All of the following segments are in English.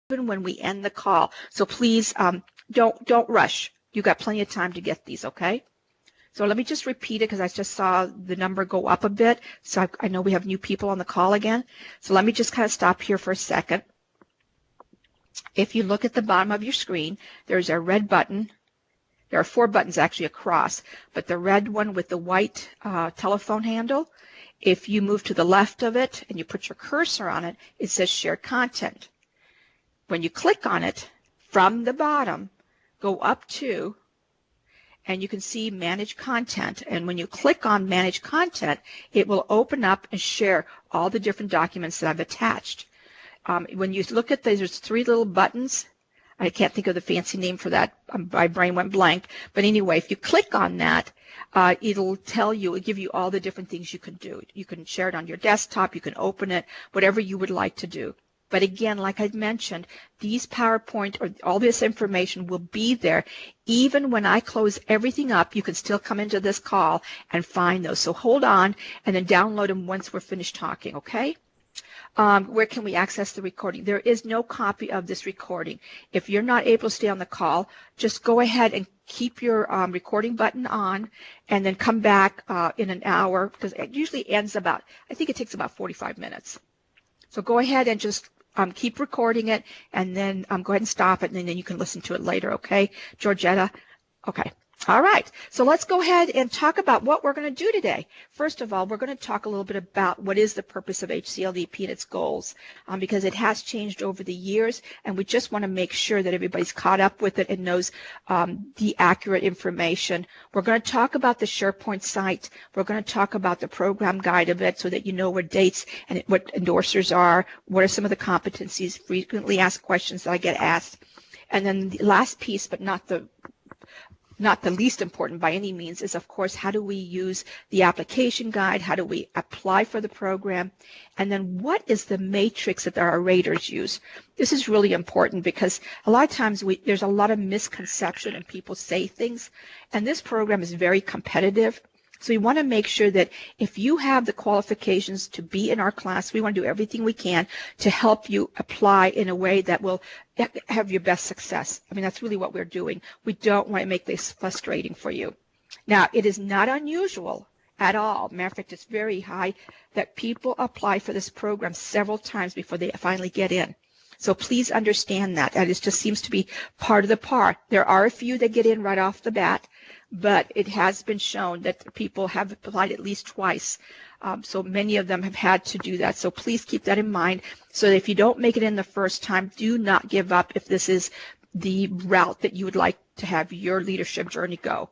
when we end the call. So please don't rush. You got plenty of time to get these, okay? So let me just repeat it because I just saw the number go up a bit. So I know we have new people on the call again. So let me just kind of stop here for a second. If you look at the bottom of your screen, there's a red button. There are 4 buttons actually across, but the red one with the white telephone handle, if you move to the left of it and you put your cursor on it, it says Share Content. When you click on it, from the bottom, go up to, and you can see Manage Content. And when you click on Manage Content, it will open up and share all the different documents that I've attached. When you look at these, there's 3 little buttons. I can't think of the fancy name for that. My brain went blank. But anyway, if you click on that, it'll give you all the different things you can do. You can share it on your desktop. You can open it, whatever you would like to do. But again, like I mentioned, these PowerPoint or all this information will be there. Even when I close everything up, you can still come into this call and find those. So hold on and then download them once we're finished talking, okay? Where can we access the recording? There is no copy of this recording. If you're not able to stay on the call, just go ahead and keep your recording button on and then come back in an hour, because it usually ends about, I think it takes about 45 minutes. So go ahead and just keep recording it, and then go ahead and stop it, and then you can listen to it later, okay? Georgetta? Okay. All right. So let's go ahead and talk about what we're going to do today. First of all, we're going to talk a little bit about what is the purpose of HCLDP and its goals, because it has changed over the years, and we just want to make sure that everybody's caught up with it and knows the accurate information. We're going to talk about the SharePoint site. We're going to talk about the program guide of it so that you know what dates and what endorsers are, what are some of the competencies, frequently asked questions that I get asked. And then the last piece, but not the least important by any means, is of course how do we use the application guide, how do we apply for the program, and then what is the matrix that our raters use. This is really important because a lot of times there's a lot of misconception and people say things, and this program is very competitive. So we want to make sure that if you have the qualifications to be in our class, we want to do everything we can to help you apply in a way that will have your best success. I mean, that's really what we're doing. We don't want to make this frustrating for you. Now, it is not unusual at all. Matter of fact, it's very high that people apply for this program several times before they finally get in. So please understand that. That just seems to be part of the par. There are a few that get in right off the bat, but it has been shown that people have applied at least twice. So many of them have had to do that. So please keep that in mind so that if you don't make it in the first time, do not give up if this is the route that you would like to have your leadership journey go.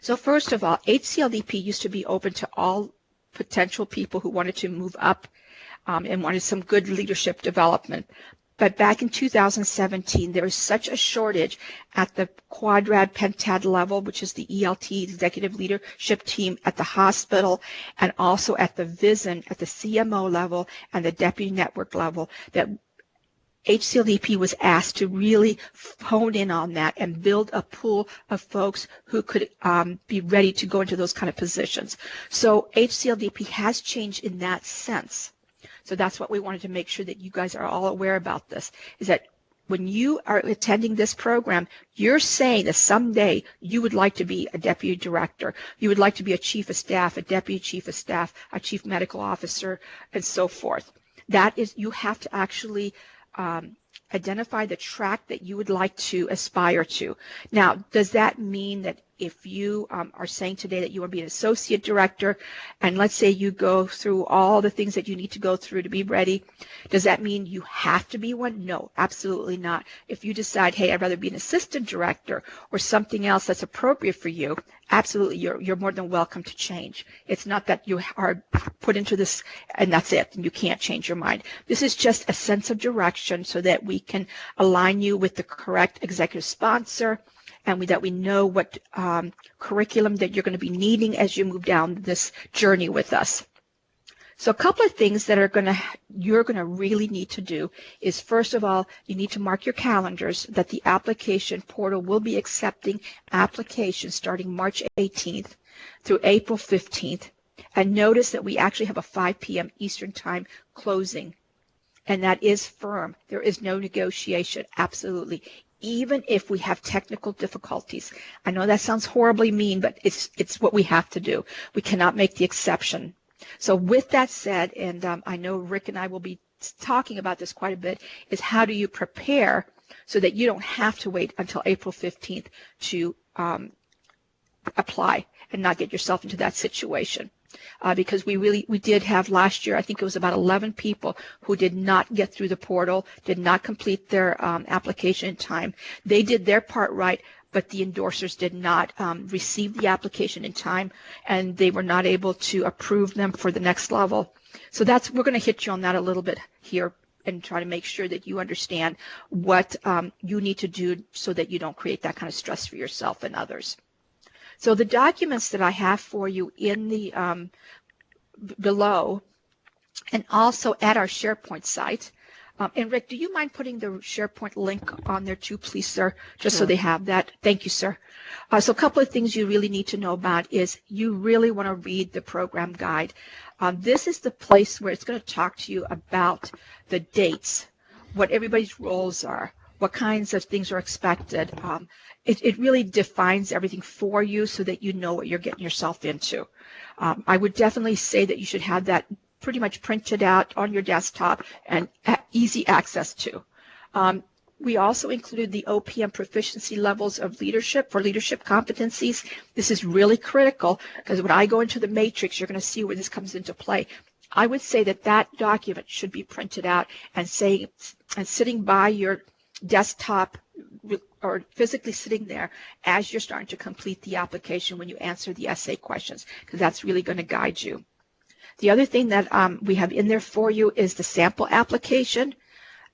So first of all, HCLDP used to be open to all potential people who wanted to move up and wanted some good leadership development. But back in 2017, there was such a shortage at the quadrad pentad level, which is the ELT, executive leadership team at the hospital, and also at the VISN, at the CMO level, and the deputy network level, that HCLDP was asked to really hone in on that and build a pool of folks who could be ready to go into those kind of positions. So HCLDP has changed in that sense. So that's what we wanted to make sure that you guys are all aware about this, is that when you are attending this program, you're saying that someday you would like to be a deputy director, you would like to be a chief of staff, a deputy chief of staff, a chief medical officer, and so forth. That is, you have to actually identify the track that you would like to aspire to. Now, does that mean that if you are saying today that you want to be an associate director, and let's say you go through all the things that you need to go through to be ready, does that mean you have to be one? No, absolutely not. If you decide, hey, I'd rather be an assistant director or something else that's appropriate for you, absolutely, you're more than welcome to change. It's not that you are put into this and that's it, and you can't change your mind. This is just a sense of direction so that we can align you with the correct executive sponsor, and that we know what curriculum that you're going to be needing as you move down this journey with us. So a couple of things that you're going to really need to do is, first of all, you need to mark your calendars that the application portal will be accepting applications starting March 18th through April 15th. And notice that we actually have a 5 p.m. Eastern Time closing. and that is firm. There is no negotiation, absolutely. Even if we have technical difficulties. I know that sounds horribly mean, but it's what we have to do. We cannot make the exception. So with that said, and I know Rick and I will be talking about this quite a bit, is how do you prepare so that you don't have to wait until April 15th to apply and not get yourself into that situation. Because we did have last year, I think it was about 11 people who did not get through the portal, did not complete their application in time. They did their part right, but the endorsers did not receive the application in time, and they were not able to approve them for the next level. So we're going to hit you on that a little bit here and try to make sure that you understand what you need to do so that you don't create that kind of stress for yourself and others. So the documents that I have for you in the below, and also at our SharePoint site. And Rick, do you mind putting the SharePoint link on there too, please, sir, just so they have that? Thank you, sir. So a couple of things you really need to know about is you really want to read the program guide. This is the place where it's going to talk to you about the dates, what everybody's roles are, what kinds of things are expected. It really defines everything for you so that you know what you're getting yourself into. I would definitely say that you should have that pretty much printed out on your desktop and easy access to. We also included the OPM proficiency levels of leadership for leadership competencies. This is really critical because when I go into the matrix, you're going to see where this comes into play. I would say that that document should be printed out and sitting by your desktop or physically sitting there as you're starting to complete the application when you answer the essay questions, because that's really going to guide you. The other thing that we have in there for you is the sample application,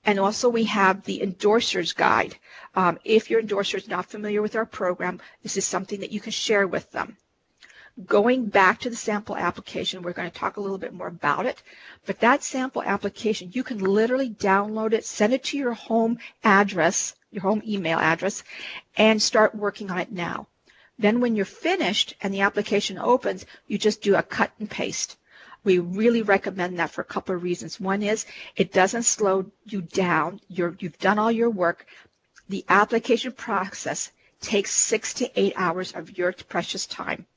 and also we have the endorser's guide. If your endorser is not familiar with our program, this is something that you can share with them. Going back to the sample application, we're going to talk a little bit more about it, but that sample application, you can literally download it, send it to your home address, your home email address, and start working on it now. Then when you're finished and the application opens, you just do a cut and paste. We really recommend that for a couple of reasons. One is it doesn't slow you down. You've done all your work. The application process takes 6 to 8 hours of your precious time.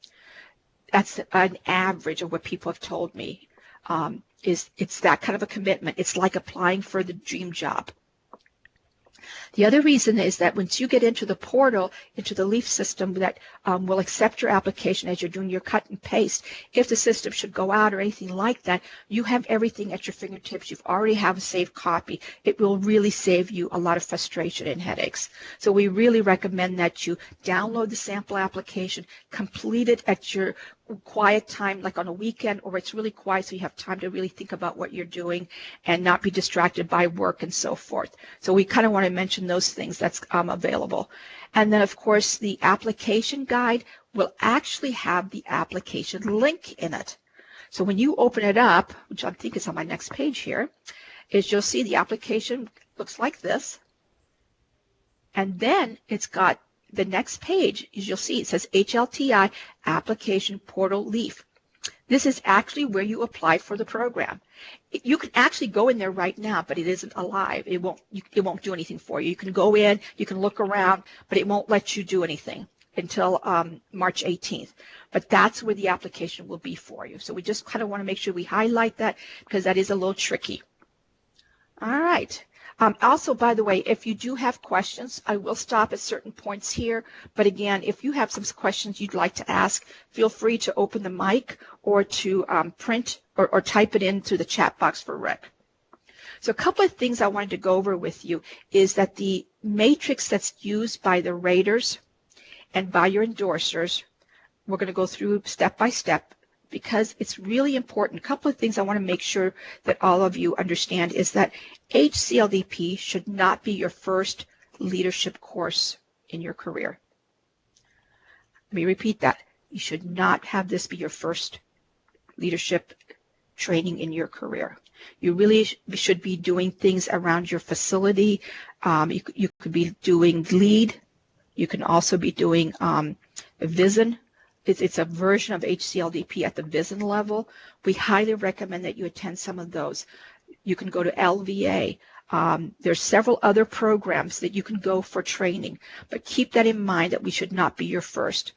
That's an average of what people have told me. It's that kind of a commitment. It's like applying for the dream job. The other reason is that once you get into the portal, into the LEAF system that will accept your application as you're doing your cut and paste, if the system should go out or anything like that, you have everything at your fingertips. You already have a saved copy. It will really save you a lot of frustration and headaches. So we really recommend that you download the sample application, complete it at your quiet time, like on a weekend, or it's really quiet so you have time to really think about what you're doing and not be distracted by work and so forth. So we kind of want to mention those things that's available. And then, of course, the application guide will actually have the application link in it. So when you open it up, which I think is on my next page here, is you'll see the application looks like this. And then it's got the next page, as you'll see, it says HLTI Application Portal LEAF. This is actually where you apply for the program. You can actually go in there right now, but it isn't alive. It won't do anything for you. You can go in, you can look around, but it won't let you do anything until March 18th. But that's where the application will be for you. So we just kind of want to make sure we highlight that because that is a little tricky. All right. Also, by the way, if you do have questions, I will stop at certain points here. But again, if you have some questions you'd like to ask, feel free to open the mic or to print or type it into the chat box for Rick. So a couple of things I wanted to go over with you is that the matrix that's used by the raters and by your endorsers, we're going to go through step by step, because it's really important. A couple of things I want to make sure that all of you understand is that HCLDP should not be your first leadership course in your career. Let me repeat that. You should not have this be your first leadership training in your career. You really should be doing things around your facility. You could be doing LEAD. You can also be doing VISN. It's a version of HCLDP at the VISN level. We highly recommend that you attend some of those. You can go to LVA. There's several other programs that you can go for training, but keep that in mind that we should not be your first.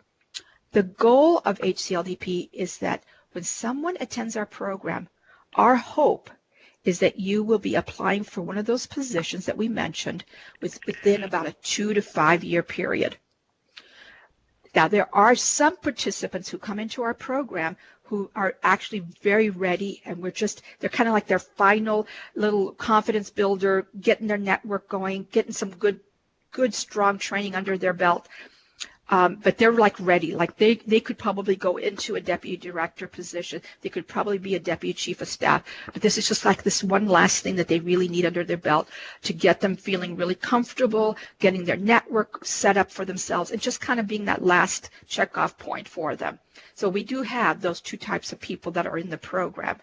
The goal of HCLDP is that when someone attends our program, our hope is that you will be applying for one of those positions that we mentioned within about a 2 to 5 year period. Now, there are some participants who come into our program who are actually very ready, and they're kind of like their final little confidence builder, getting their network going, getting some good, strong training under their belt. But they're like ready, like they could probably go into a deputy director position. They could probably be a deputy chief of staff. But this is just like this one last thing that they really need under their belt to get them feeling really comfortable, getting their network set up for themselves, and just kind of being that last checkoff point for them. So we do have those two types of people that are in the program.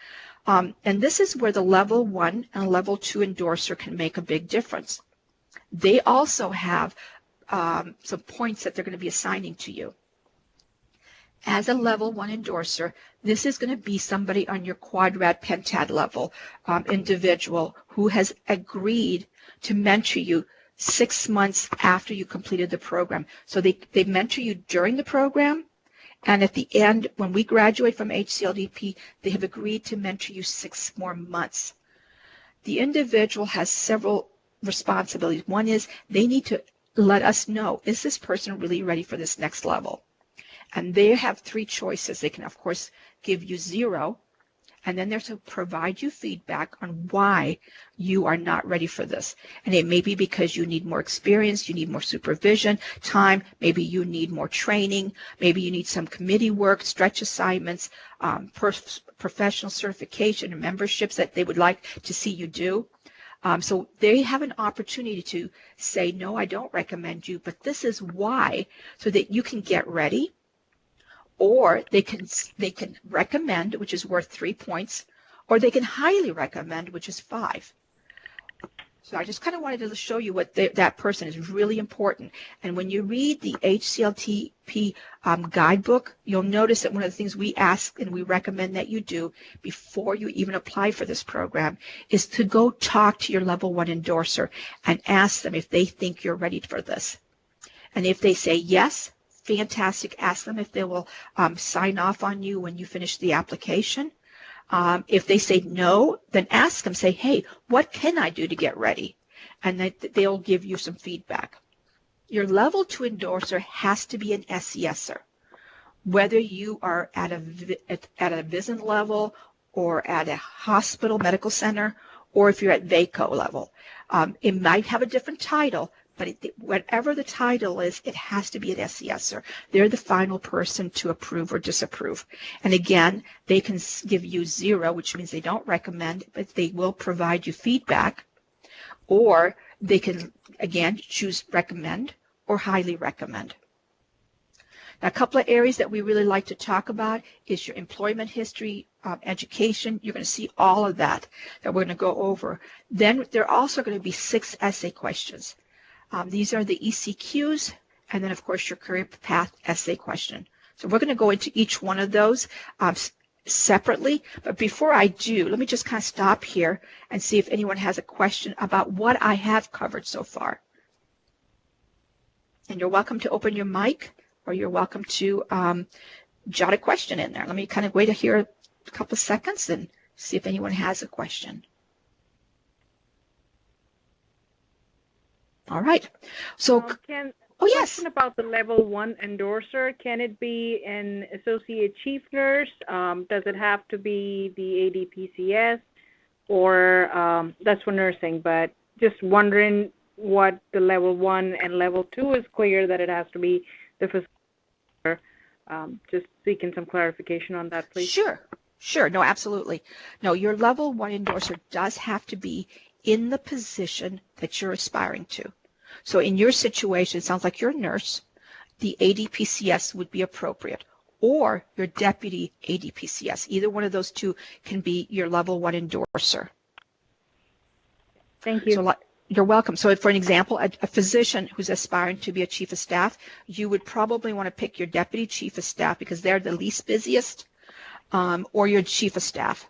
And this is where the level 1 and level 2 endorser can make a big difference. They also have some points that they're going to be assigning to you. As a level 1 endorser, this is going to be somebody on your quadrad pentad level individual who has agreed to mentor you 6 months after you completed the program. So they mentor you during the program, and at the end, when we graduate from HCLDP, they have agreed to mentor you 6 more months. The individual has several responsibilities. One is they need to let us know, is this person really ready for this next level? And they have 3 choices. They can, of course, give you 0, and then they're to provide you feedback on why you are not ready for this. And it may be because you need more experience, you need more supervision time, maybe you need more training, maybe you need some committee work, stretch assignments, professional certification and memberships that they would like to see you do. So they have an opportunity to say, no, I don't recommend you, but this is why, so that you can get ready. Or they can recommend, which is worth 3 points, or they can highly recommend, which is 5. So I just kind of wanted to show you what that person is really important. And when you read the HCLDP guidebook, you'll notice that one of the things we ask and we recommend that you do before you even apply for this program is to go talk to your level 1 endorser and ask them if they think you're ready for this. And if they say yes, fantastic. Ask them if they will sign off on you when you finish the application. If they say no, then ask them, say, hey, what can I do to get ready? And they'll give you some feedback. Your level 2 endorser has to be an SESer. Whether you are at a VISN level or at a hospital medical center, or if you're at VACO level. It might have a different title, but whatever the title is, it has to be an SESer. They're the final person to approve or disapprove. And again, they can give you 0, which means they don't recommend, but they will provide you feedback. Or they can, again, choose recommend or highly recommend. Now, a couple of areas that we really like to talk about is your employment history, education. You're going to see all of that we're going to go over. Then there are also going to be 6 essay questions. These are the ECQs, and then, of course, your career path essay question. So we're going to go into each one of those separately. But before I do, let me just kind of stop here and see if anyone has a question about what I have covered so far. And you're welcome to open your mic, or you're welcome to jot a question in there. Let me kind of wait here a couple of seconds and see if anyone has a question. All right. So, Question about the level 1 endorser. Can it be an associate chief nurse? Does it have to be the ADPCS? Or that's for nursing, but just wondering what the level 1 and level 2 is clear that it has to be the facilitator. Just seeking some clarification on that, please. Sure. No, absolutely. No, your level 1 endorser does have to be in the position that you're aspiring to. So in your situation, it sounds like you're a nurse. The ADPCS would be appropriate, or your deputy ADPCS. Either one of those two can be your level 1 endorser. Thank you. So, you're welcome. So for an example, a physician who's aspiring to be a chief of staff, you would probably want to pick your deputy chief of staff because they're the least busiest, or your chief of staff.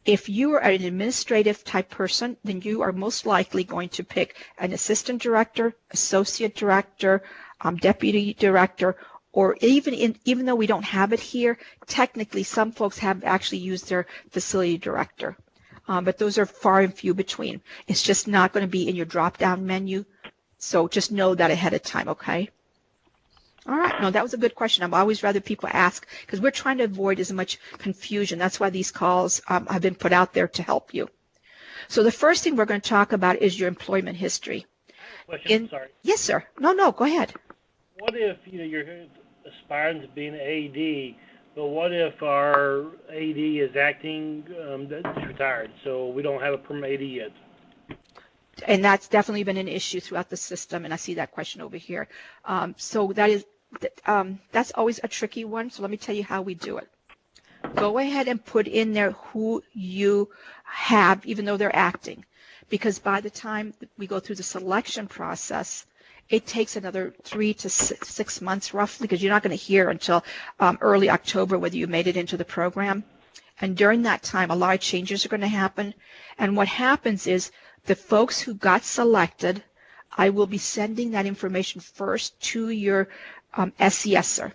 If you are an administrative type person, then you are most likely going to pick an assistant director, associate director, deputy director, or even though we don't have it here, technically some folks have actually used their facility director. But those are far and few between. It's just not going to be in your drop-down menu. So just know that ahead of time, okay? All right. No, that was a good question. I'd always rather people ask because we're trying to avoid as much confusion. That's why these calls have been put out there to help you. So the first thing we're going to talk about is your employment history. Question, sorry. Yes, sir. No, go ahead. What if you're aspiring to be an AD, but what if our AD is acting that's retired, so we don't have a permanent AD yet? And that's definitely been an issue throughout the system, and I see that question over here. So that's always a tricky one. So let me tell you how we do it. Go ahead and put in there who you have, even though they're acting, because by the time we go through the selection process, it takes another 3 to 6 months roughly, because you're not going to hear until early October whether you made it into the program. And during that time, a lot of changes are going to happen. And what happens is the folks who got selected, I will be sending that information first to your SESer.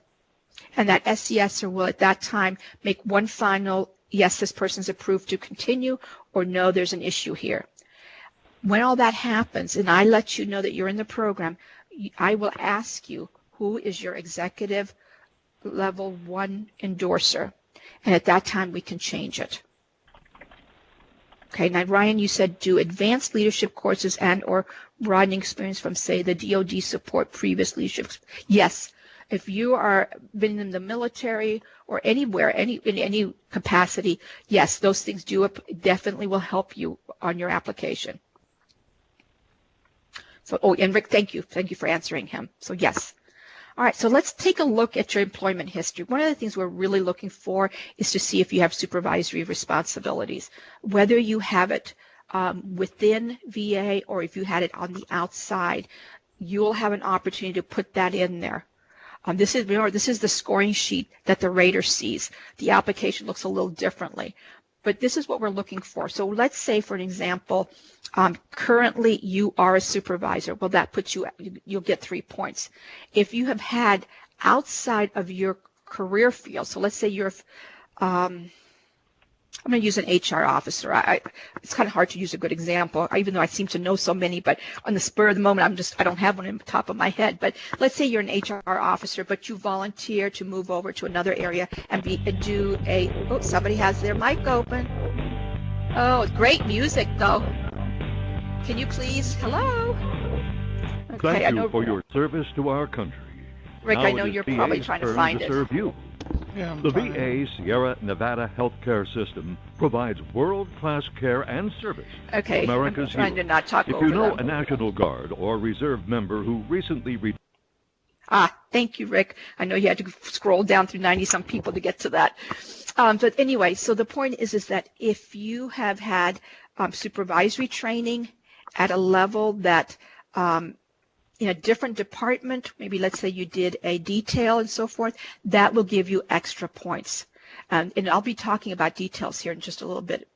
And that SESer will at that time make one final, yes, this person's approved to continue, or no, there's an issue here. When all that happens, and I let you know that you're in the program, I will ask you who is your executive level 1 endorser. And at that time, we can change it. Okay, now Ryan, you said do advanced leadership courses and or broadening experience from, say, the DoD support previous leadership. Yes, if you are been in the military or anywhere, in any capacity, yes, those things definitely will help you on your application. So, and Rick, thank you for answering him. So yes. All right, so let's take a look at your employment history. One of the things we're really looking for is to see if you have supervisory responsibilities, whether you have it within VA or if you had it on the outside. You'll have an opportunity to put that in there. This is the scoring sheet that the rater sees. The application looks a little differently, but this is what we're looking for. So let's say, for an example, currently you are a supervisor. Well, that puts you'll get 3 points. If you have had outside of your career field, so let's say you're, I'm going to use an HR officer. It's kind of hard to use a good example, even though I seem to know so many, but on the spur of the moment, I don't have one in the top of my head. But let's say you're an HR officer, but you volunteer to move over to another area and somebody has their mic open. Oh, great music, though. Can you please? Hello? Okay, Thank you for your service to our country. Rick, now I know you're probably trying to find it. Serve you. Yeah, the VA Sierra Nevada healthcare system provides world-class care and service. Okay, America's I'm trying to not talk if over you know them. a National Guard or Reserve member who recently Thank you, Rick. I know you had to scroll down through 90-some people to get to that. But anyway, so the point is that if you have had supervisory training at a level that in a different department, maybe let's say you did a detail and so forth, that will give you extra points. And I'll be talking about details here in just a little bit.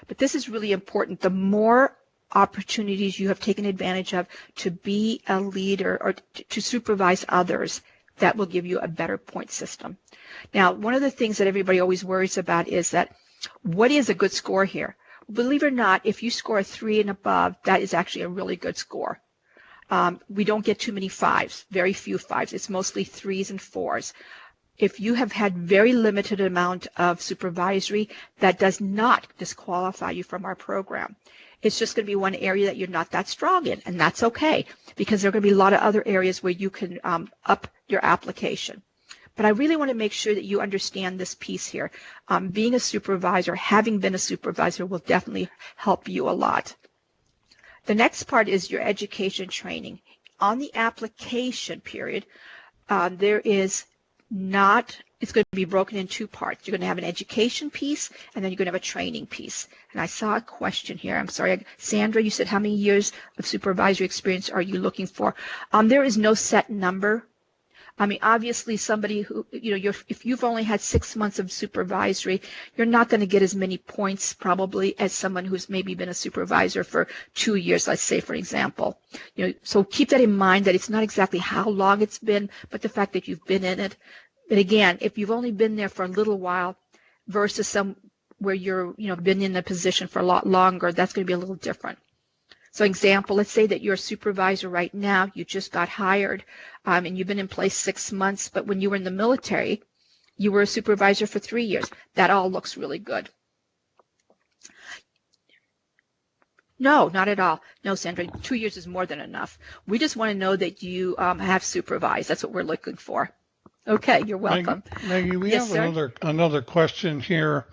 But this is really important. The more opportunities you have taken advantage of to be a leader or to supervise others, that will give you a better point system. Now, one of the things that everybody always worries about is that what is a good score here? Believe it or not, if you score a 3 and above, that is actually a really good score. We don't get too many 5s, very few 5s. It's mostly 3s and 4s. If you have had very limited amount of supervisory, that does not disqualify you from our program. It's just going to be one area that you're not that strong in, and that's okay, because there are going to be a lot of other areas where you can up your application. But I really want to make sure that you understand this piece here. Being a supervisor, having been a supervisor, will definitely help you a lot. The next part is your education training. On the application period, there is not, it's going to be broken in 2 parts. You're going to have an education piece, and then you're going to have a training piece. And I saw a question here. I'm sorry. Sandra, you said how many years of supervisory experience are you looking for? There is no set number. I mean, obviously somebody who, if you've only had 6 months of supervisory, you're not going to get as many points probably as someone who's maybe been a supervisor for 2 years, let's say, for example. So keep that in mind, that it's not exactly how long it's been, but the fact that you've been in it. But again, if you've only been there for a little while versus some where you're, been in the position for a lot longer, that's going to be a little different. So example, let's say that you're a supervisor right now, you just got hired, and you've been in place 6 months, but when you were in the military, you were a supervisor for 3 years. That all looks really good. No, not at all. No, Sandra, 2 years is more than enough. We just want to know that you have supervised. That's what we're looking for. Okay, you're welcome. Maggie, we Yes, have another question here.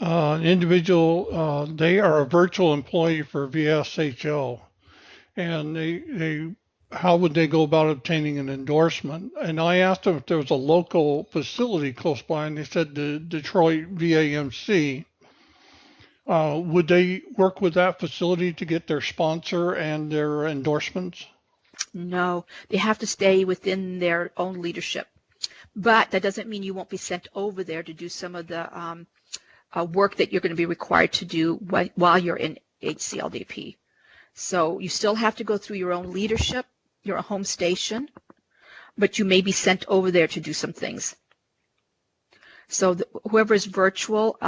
An individual, they are a virtual employee for VSHO, and how would they go about obtaining an endorsement? And I asked them if there was a local facility close by, and they said the Detroit VAMC. Would they work with that facility to get their sponsor and their endorsements? No, they have to stay within their own leadership. But that doesn't mean you won't be sent over there to do some of the work that you're going to be required to do while you're in HCLDP. So you still have to go through your own leadership, your home station, but you may be sent over there to do some things. So whoever is virtual,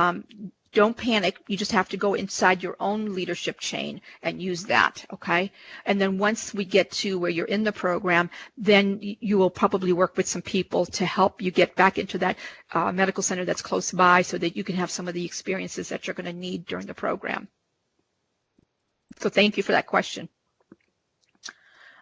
don't panic. You just have to go inside your own leadership chain and use that, okay? And then once we get to where you're in the program, then you will probably work with some people to help you get back into that medical center that's close by so that you can have some of the experiences that you're going to need during the program. So thank you for that question.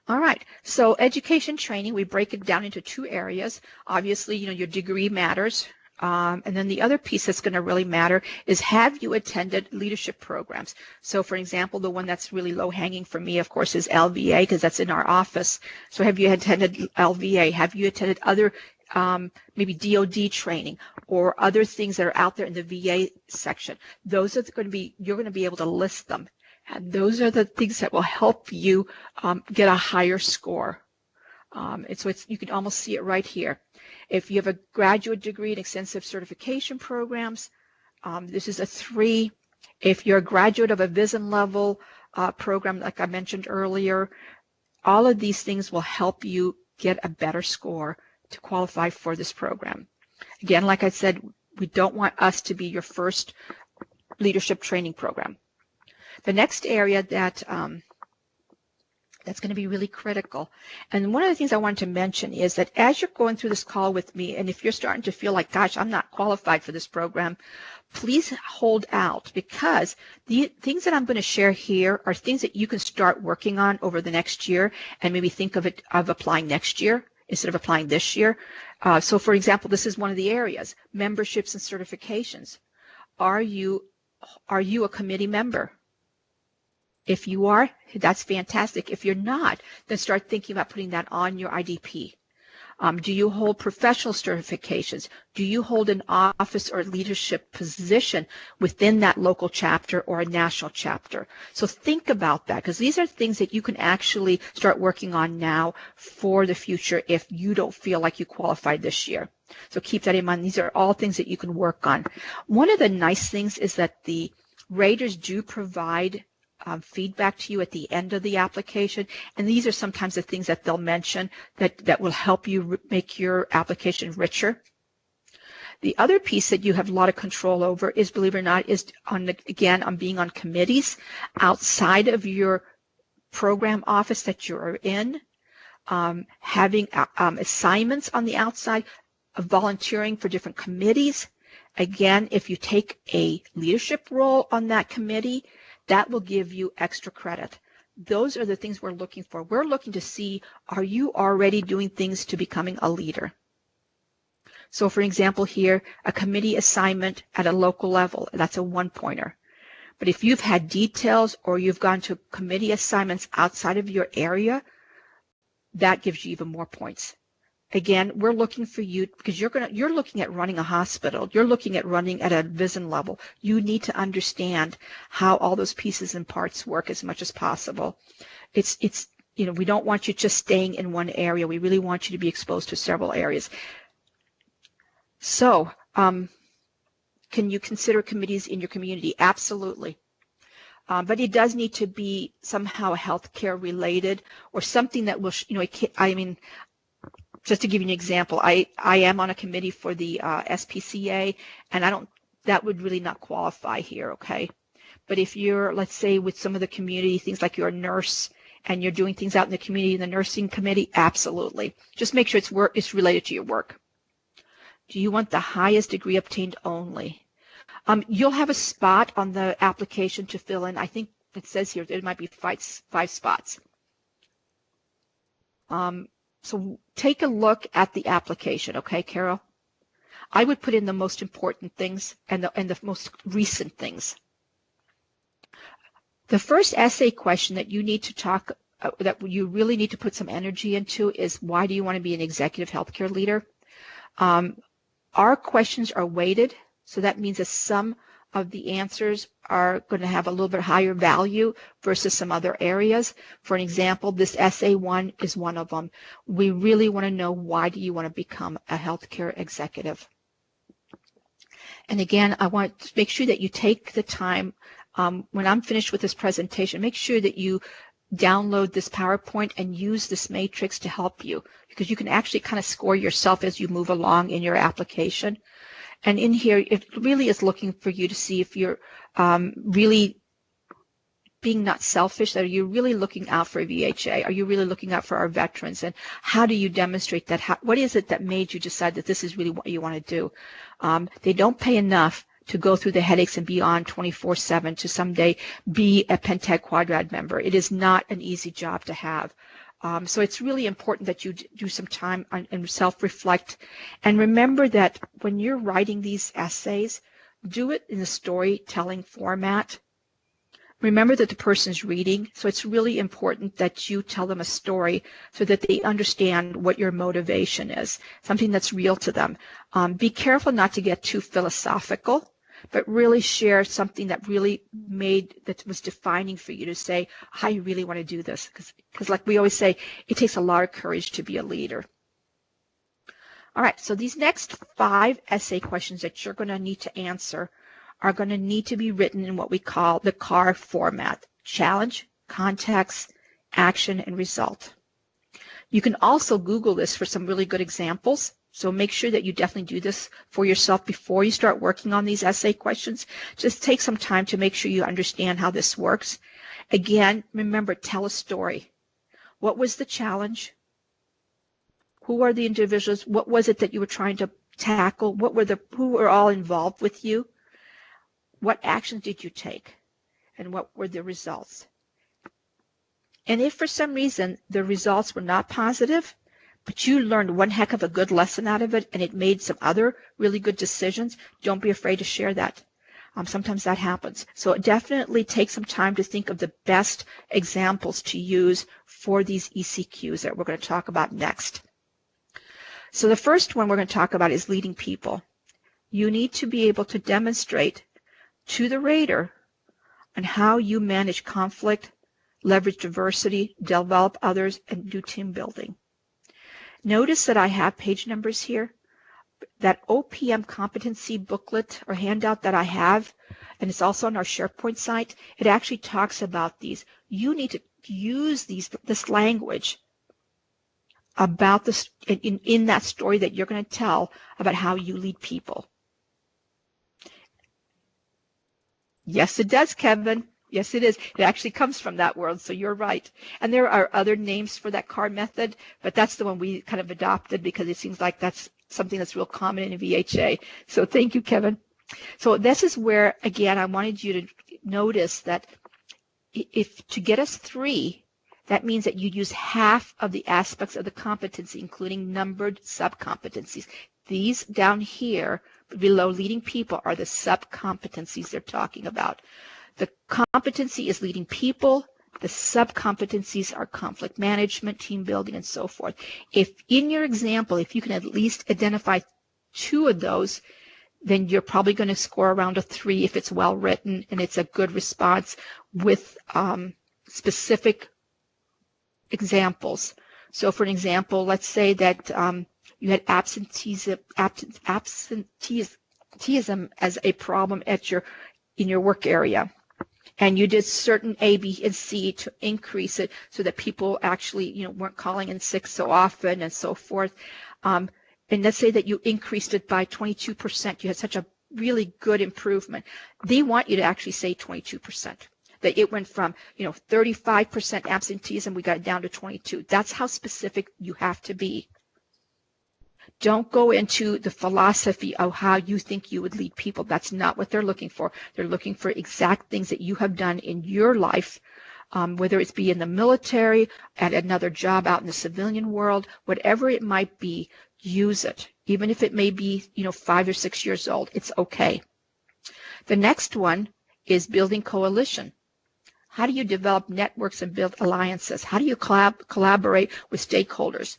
All right, so education training, we break it down into 2 areas. Obviously, your degree matters. And then the other piece that's going to really matter is, have you attended leadership programs? So for example, the one that's really low hanging for me, of course, is LVA, because that's in our office. So have you attended LVA? Have you attended other maybe DOD training or other things that are out there in the VA section? Those are going to be, you're going to be able to list them. And those are the things that will help you get a higher score. You can almost see it right here. If you have a graduate degree in extensive certification programs, this is a 3. If you're a graduate of a VISN level program, like I mentioned earlier, all of these things will help you get a better score to qualify for this program. Again, like I said, we don't want us to be your first leadership training program. The next area that's going to be really critical. And one of the things I wanted to mention is that as you're going through this call with me, and if you're starting to feel like, gosh, I'm not qualified for this program, please hold out, because the things that I'm going to share here are things that you can start working on over the next year and maybe think of applying next year instead of applying this year. So for example, this is one of the areas, memberships and certifications. Are you a committee member? If you are, that's fantastic. If you're not, then start thinking about putting that on your IDP. Do you hold professional certifications? Do you hold an office or leadership position within that local chapter or a national chapter? So think about that, because these are things that you can actually start working on now for the future if you don't feel like you qualified this year. So keep that in mind. These are all things that you can work on. One of the nice things is that the raters do provide feedback to you at the end of the application, and these are sometimes the things that they'll mention that will help you make your application richer. The other piece that you have a lot of control over is, believe it or not, is on being on committees outside of your program office that you're in, having assignments on the outside, volunteering for different committees. Again, if you take a leadership role on that committee, that will give you extra credit. Those are the things we're looking for. We're looking to see, are you already doing things to becoming a leader? So for example here, a committee assignment at a local level, that's a 1-pointer. But if you've had details or you've gone to committee assignments outside of your area, that gives you even more points. Again, we're looking for you because you're looking at running a hospital. You're looking at running at a VISN level. You need to understand how all those pieces and parts work as much as possible. It's we don't want you just staying in one area. We really want you to be exposed to several areas. So, can you consider committees in your community? Absolutely. But it does need to be somehow healthcare related or something that will, just to give you an example, I am on a committee for the SPCA, and that would really not qualify here, okay? But if you're, let's say, with some of the community, things like you're a nurse and you're doing things out in the community in the nursing committee, absolutely. Just make sure it's related to your work. Do you want the highest degree obtained only? You'll have a spot on the application to fill in. I think it says here there might be five spots. So take a look at the application, okay, Carol? I would put in the most important things and the most recent things. The first essay question that you need to that you really need to put some energy into is, why do you want to be an executive healthcare leader? Our questions are weighted, so that means that some of the answers are going to have a little bit higher value versus some other areas. For an example, this essay one is one of them. We really want to know, why do you want to become a healthcare executive? And again, I want to make sure that you take the time, when I'm finished with this presentation, make sure that you download this PowerPoint and use this matrix to help you, because you can actually kind of score yourself as you move along in your application. And in here, it really is looking for you to see if you're really being not selfish, that are you really looking out for VHA? Are you really looking out for our veterans? And how do you demonstrate that? What is it that made you decide that this is really what you want to do? They don't pay enough to go through the headaches and be on 24/7 to someday be a Pentag Quadrad member. It is not an easy job to have. So it's really important that you do some time and self-reflect. And remember that when you're writing these essays, do it in a storytelling format. Remember that the person's reading, so it's really important that you tell them a story so that they understand what your motivation is, something that's real to them. Be careful not to get too philosophical, but really share something that really that was defining for you to say, I really want to do this. Because like we always say, it takes a lot of courage to be a leader. All right, so these next 5 essay questions that you're going to need to answer are going to need to be written in what we call the CAR format: challenge, context, action, and result. You can also Google this for some really good examples. So make sure that you definitely do this for yourself before you start working on these essay questions. Just take some time to make sure you understand how this works. Again, remember, tell a story. What was the challenge? Who are the individuals? What was it that you were trying to tackle? Who were all involved with you? What actions did you take? And what were the results? And if for some reason the results were not positive, but you learned one heck of a good lesson out of it and it made some other really good decisions, don't be afraid to share that. Sometimes that happens. So definitely take some time to think of the best examples to use for these ECQs that we're going to talk about next. So the first one we're going to talk about is leading people. You need to be able to demonstrate to the rater on how you manage conflict, leverage diversity, develop others, and do team building. Notice that I have page numbers here. That OPM competency booklet or handout that I have, and it's also on our SharePoint site, it actually talks about these. You need to use this language about this in that story that you're going to tell about how you lead people. Yes, it does, Kevin. Yes, it is. It actually comes from that world, so you're right. And there are other names for that CAR method, but that's the one we kind of adopted because it seems like that's something that's real common in VHA. So thank you, Kevin. So this is where, again, I wanted you to notice that if to get us 3, that means that you'd use half of the aspects of the competency, including numbered sub-competencies. These down here below leading people are the sub-competencies they're talking about. The competency is leading people. The sub-competencies are conflict management, team building, and so forth. If in your example, if you can at least identify 2 of those, then you're probably going to score around a 3 if it's well written and it's a good response with specific examples. So for an example, let's say that you had absenteeism as a problem in your work area, and you did certain A, B, and C to increase it so that people actually, weren't calling in sick so often and so forth. And let's say that you increased it by 22%. You had such a really good improvement. They want you to actually say 22%. That it went from 35% absenteeism, we got it down to 22. That's how specific you have to be. Don't go into the philosophy of how you think you would lead people. That's not what they're looking for. They're looking for exact things that you have done in your life, whether it's be in the military, at another job out in the civilian world, whatever it might be, use it. Even if it may be 5 or 6 years old, it's okay. The next one is building coalition. How do you develop networks and build alliances? How do you collaborate with stakeholders?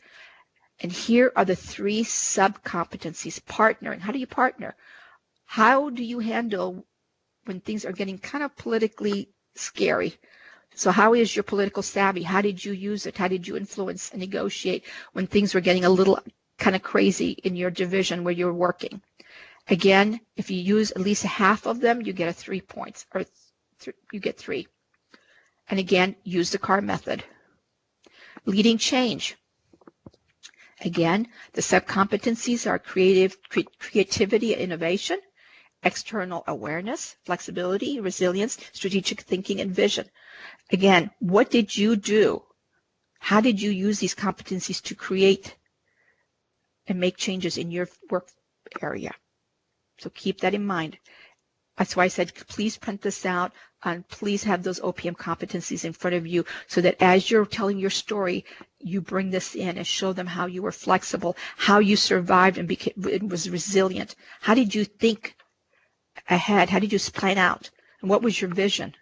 And here are the 3 sub-competencies. Partnering. How do you partner? How do you handle when things are getting kind of politically scary? So how is your political savvy? How did you use it? How did you influence and negotiate when things were getting a little kind of crazy in your division where you're working? Again, if you use at least half of them, you get 3 points, or you get 3. And again, use the CAR method. Leading change. Again, the sub-competencies are creativity and innovation, external awareness, flexibility, resilience, strategic thinking, and vision. Again, what did you do? How did you use these competencies to create and make changes in your work area? So keep that in mind. That's why I said, please print this out and please have those OPM competencies in front of you so that as you're telling your story, you bring this in and show them how you were flexible, how you survived and was resilient. How did you think ahead? How did you plan out? And what was your vision?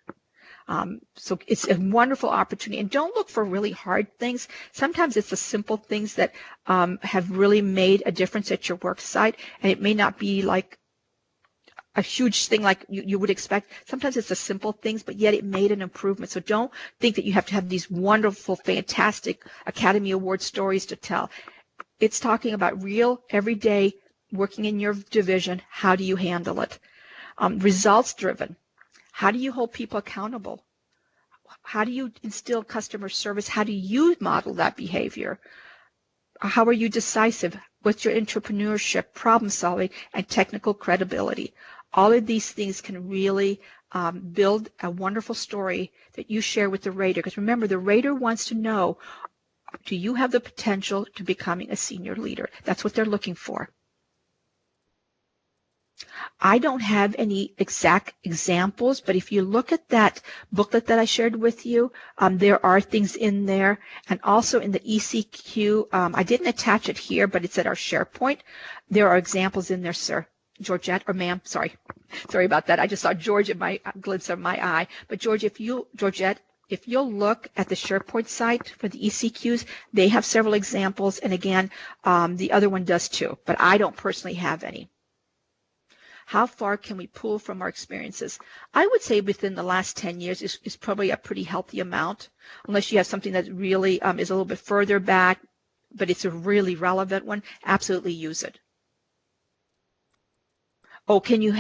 So it's a wonderful opportunity. And don't look for really hard things. Sometimes it's the simple things that have really made a difference at your work site. And it may not be like a huge thing like you would expect. Sometimes it's the simple things, but yet it made an improvement. So don't think that you have to have these wonderful, fantastic Academy Award stories to tell. It's talking about real, everyday, working in your division. How do you handle it? Results driven. How do you hold people accountable? How do you instill customer service? How do you model that behavior? How are you decisive? What's your entrepreneurship, problem solving, and technical credibility? All of these things can really build a wonderful story that you share with the rater. Because remember, the rater wants to know, do you have the potential to becoming a senior leader? That's what they're looking for. I don't have any exact examples, but if you look at that booklet that I shared with you, there are things in there. And also in the ECQ, I didn't attach it here, but it's at our SharePoint. There are examples in there, sir. Georgette, or ma'am, sorry about that. I just saw George in my glimpse of my eye. But Georgette, if you'll look at the SharePoint site for the ECQs, they have several examples. And again, the other one does too, but I don't personally have any. How far can we pull from our experiences? I would say within the last 10 years is probably a pretty healthy amount, unless you have something that really is a little bit further back, but it's a really relevant one. Absolutely use it. Oh, can you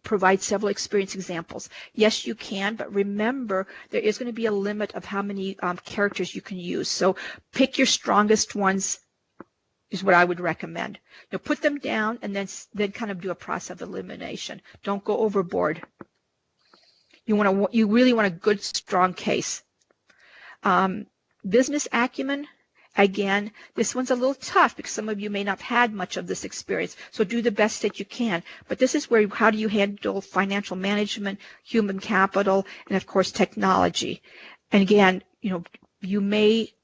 provide several experience examples? Yes, you can, but remember there is going to be a limit of how many characters you can use. So pick your strongest ones is what I would recommend. Put them down and then kind of do a process of elimination. Don't go overboard. You really want a good, strong case. Business acumen. Again, this one's a little tough because some of you may not have had much of this experience. So do the best that you can. But this is where, how do you handle financial management, human capital, and of course technology. And again, you may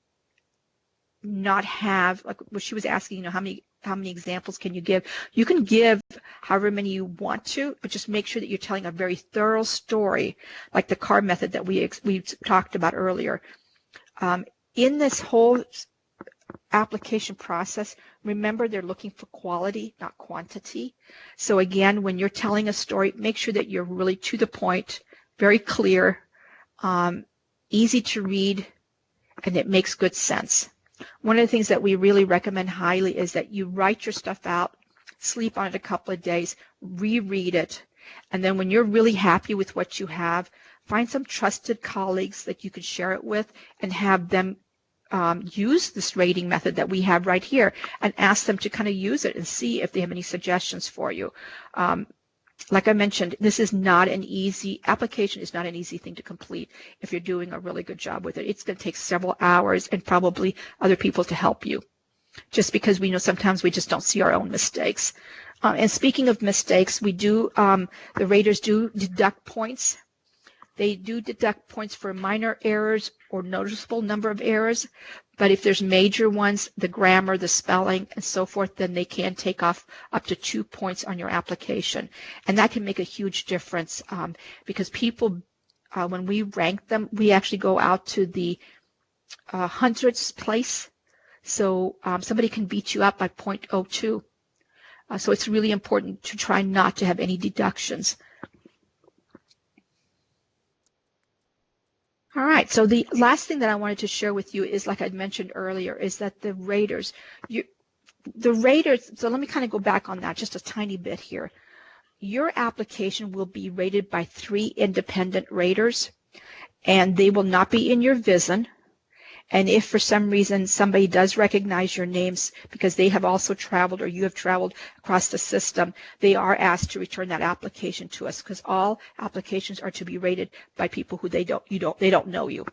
not have, like what she was asking, how many examples can you give? You can give however many you want to, but just make sure that you're telling a very thorough story, like the CAR method that we talked about earlier. In this whole application process, remember they're looking for quality, not quantity. So again, when you're telling a story, make sure that you're really to the point, very clear, easy to read, and it makes good sense. One of the things that we really recommend highly is that you write your stuff out, sleep on it a couple of days, reread it, and then when you're really happy with what you have, find some trusted colleagues that you could share it with and have them use this rating method that we have right here and ask them to kind of use it and see if they have any suggestions for you. Like I mentioned, this is not an easy application, is not an easy thing to complete if you're doing a really good job with it. It's going to take several hours and probably other people to help you, just because we know sometimes we just don't see our own mistakes. And speaking of mistakes, we do, the raters do deduct points. They do deduct points for minor errors or noticeable number of errors, but if there's major ones, the grammar, the spelling, and so forth, then they can take off up to 2 points on your application. And that can make a huge difference because people, when we rank them, we actually go out to the hundredths place. So somebody can beat you up by 0.02. So it's really important to try not to have any deductions. All right, so the last thing that I wanted to share with you is, like I mentioned earlier, is that the raters, so let me kind of go back on that just a tiny bit here. Your application will be rated by 3 independent raters, and they will not be in your VISN. And if for some reason somebody does recognize your names because they have also traveled or you have traveled across the system, they are asked to return that application to us because all applications are to be rated by people who they don't know you.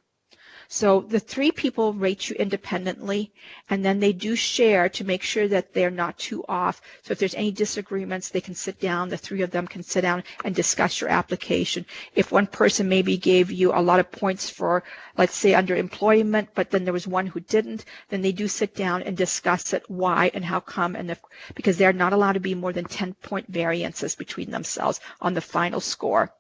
So the 3 people rate you independently, and then they do share to make sure that they're not too off. So if there's any disagreements, they can sit down, the 3 of them can sit down and discuss your application. If one person maybe gave you a lot of points for, let's say, under employment, but then there was one who didn't, then they do sit down and discuss it, why and how come, and because they're not allowed to be more than 10-point variances between themselves on the final score.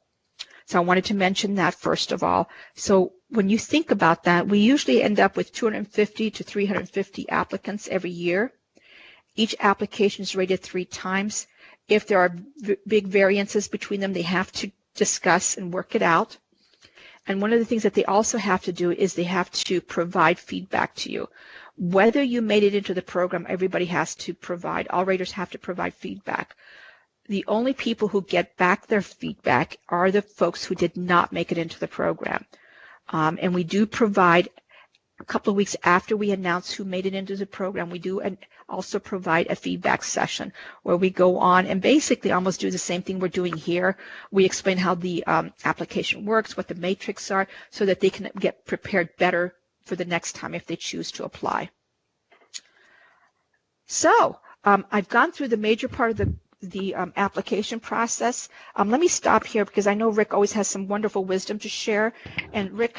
So I wanted to mention that first of all. So when you think about that, we usually end up with 250 to 350 applicants every year. Each application is rated 3 times. If there are big variances between them, they have to discuss and work it out. And one of the things that they also have to do is they have to provide feedback to you. Whether you made it into the program, everybody has to provide, all raters have to provide feedback. The only people who get back their feedback are the folks who did not make it into the program. And we do provide, a couple of weeks after we announce who made it into the program, we do also provide a feedback session where we go on and basically almost do the same thing we're doing here. We explain how the application works, what the matrix are, so that they can get prepared better for the next time if they choose to apply. So I've gone through the major part of the application process. Let me stop here because I know Rick always has some wonderful wisdom to share. And Rick,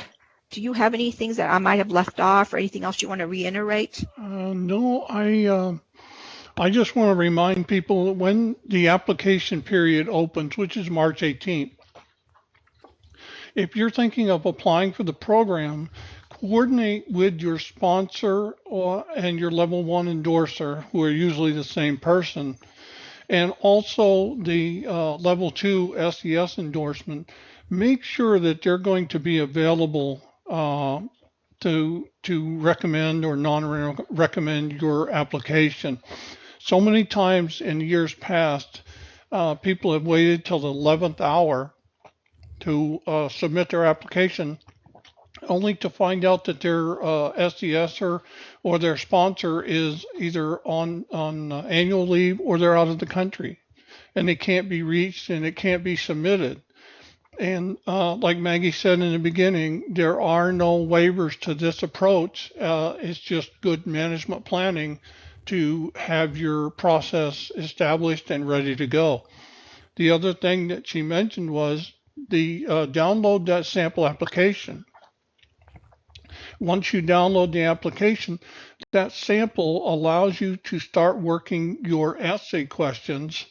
do you have any things that I might have left off or anything else you want to reiterate? No, I just want to remind people that when the application period opens, which is March 18th, if you're thinking of applying for the program, coordinate with your sponsor and your level 1 endorser, who are usually the same person, and also the level 2 SES endorsement. Make sure that they're going to be available to recommend or non-recommend your application. So many times in years past, people have waited till the 11th hour to submit their application, only to find out that their SES or their sponsor is either on annual leave or they're out of the country, and they can't be reached and it can't be submitted. And like Maggie said in the beginning, there are no waivers to this approach. It's just good management planning to have your process established and ready to go. The other thing that she mentioned was the download that sample application. Once you download the application, that sample allows you to start working your essay questions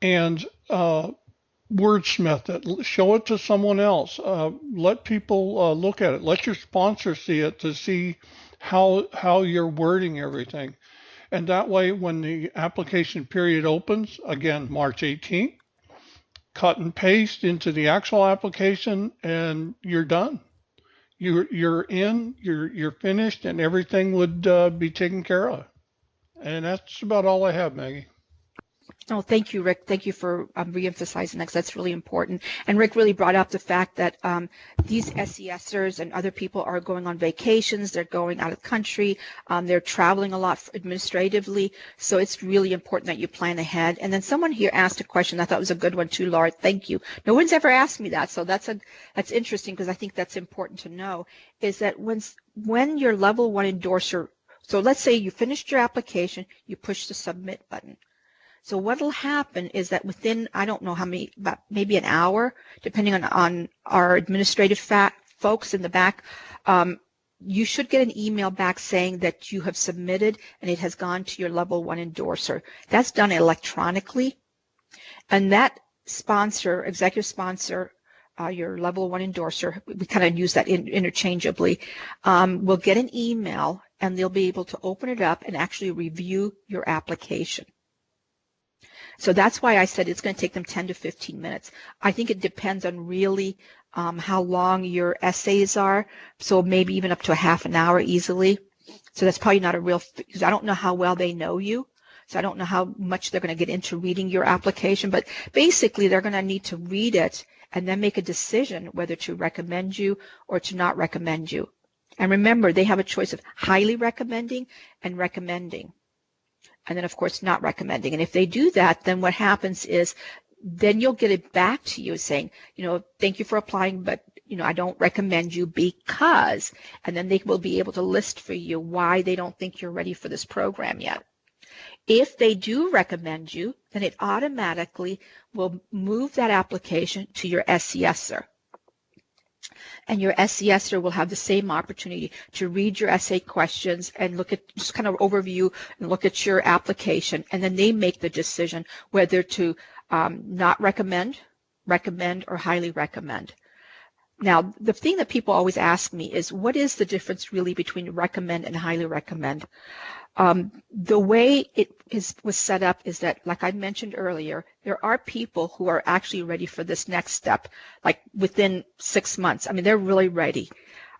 and wordsmith it, show it to someone else, let people look at it, let your sponsor see it to see how you're wording everything. And that way, when the application period opens, again, March 18th, cut and paste into the actual application and you're done. you're in, you're finished, and everything would be taken care of. And that's about all I have, Maggie. Oh, thank you, Rick. Thank you for reemphasizing that, 'cause that's really important. And Rick really brought up the fact that these SESers and other people are going on vacations, they're going out of the country, they're traveling a lot administratively, so it's really important that you plan ahead. And then someone here asked a question I thought was a good one too, Laura. Thank you. No one's ever asked me that, so that's interesting, because I think that's important to know, is that when your level 1 endorser, so let's say you finished your application, you push the submit button. So what will happen is that within, I don't know how many, about maybe an hour, depending on our administrative folks in the back, you should get an email back saying that you have submitted and it has gone to your level 1 endorser. That's done electronically. And that sponsor, executive sponsor, your level 1 endorser, we kind of use that interchangeably, will get an email and they'll be able to open it up and actually review your application. So that's why I said it's going to take them 10 to 15 minutes. I think it depends on really how long your essays are, so maybe even up to a half an hour easily. So that's probably not a real, because I don't know how well they know you, so I don't know how much they're going to get into reading your application, but basically they're going to need to read it and then make a decision whether to recommend you or to not recommend you. And remember, they have a choice of highly recommending and recommending. And then, of course, not recommending. And if they do that, then what happens is then you'll get it back to you saying, thank you for applying, but, I don't recommend you because, and then they will be able to list for you why they don't think you're ready for this program yet. If they do recommend you, then it automatically will move that application to your SESer. And your SESer will have the same opportunity to read your essay questions and look at, just kind of overview and look at your application, and then they make the decision whether to not recommend, or highly recommend. Now, the thing that people always ask me is, what is the difference really between recommend and highly recommend? The way it was set up is that, like I mentioned earlier, there are people who are actually ready for this next step, like within 6 months. I mean, they're really ready.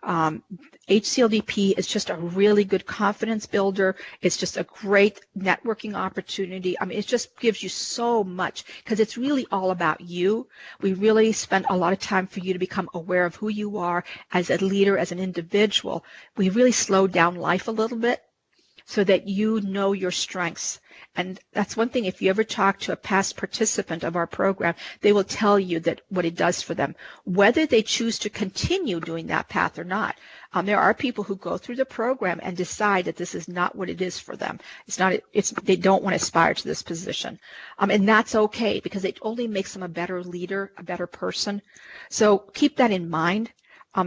HCLDP is just a really good confidence builder. It's just a great networking opportunity. I mean, it just gives you so much because it's really all about you. We really spend a lot of time for you to become aware of who you are as a leader, as an individual. We really slow down life a little bit so that you know your strengths. And that's one thing, if you ever talk to a past participant of our program, they will tell you that what it does for them, whether they choose to continue doing that path or not. There are people who go through the program and decide that this is not what it is for them. They don't want to aspire to this position. And that's okay, because it only makes them a better leader, a better person. So keep that in mind.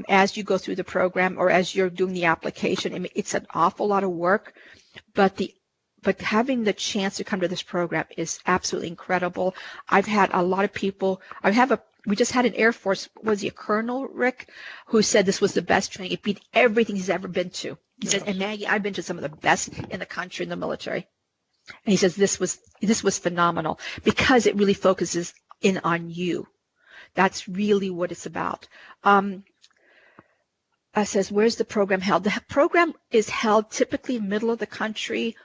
As you go through the program or as you're doing the application. I mean, it's an awful lot of work, but having the chance to come to this program is absolutely incredible. I've had a lot of people. We just had an Air Force, was he a colonel, Rick, who said this was the best training. It beat everything he's ever been to. He says, and Maggie, I've been to some of the best in the country, in the military. And he says this was phenomenal because it really focuses in on you. That's really what it's about. Says, where's the program held? The program is held typically middle of the country.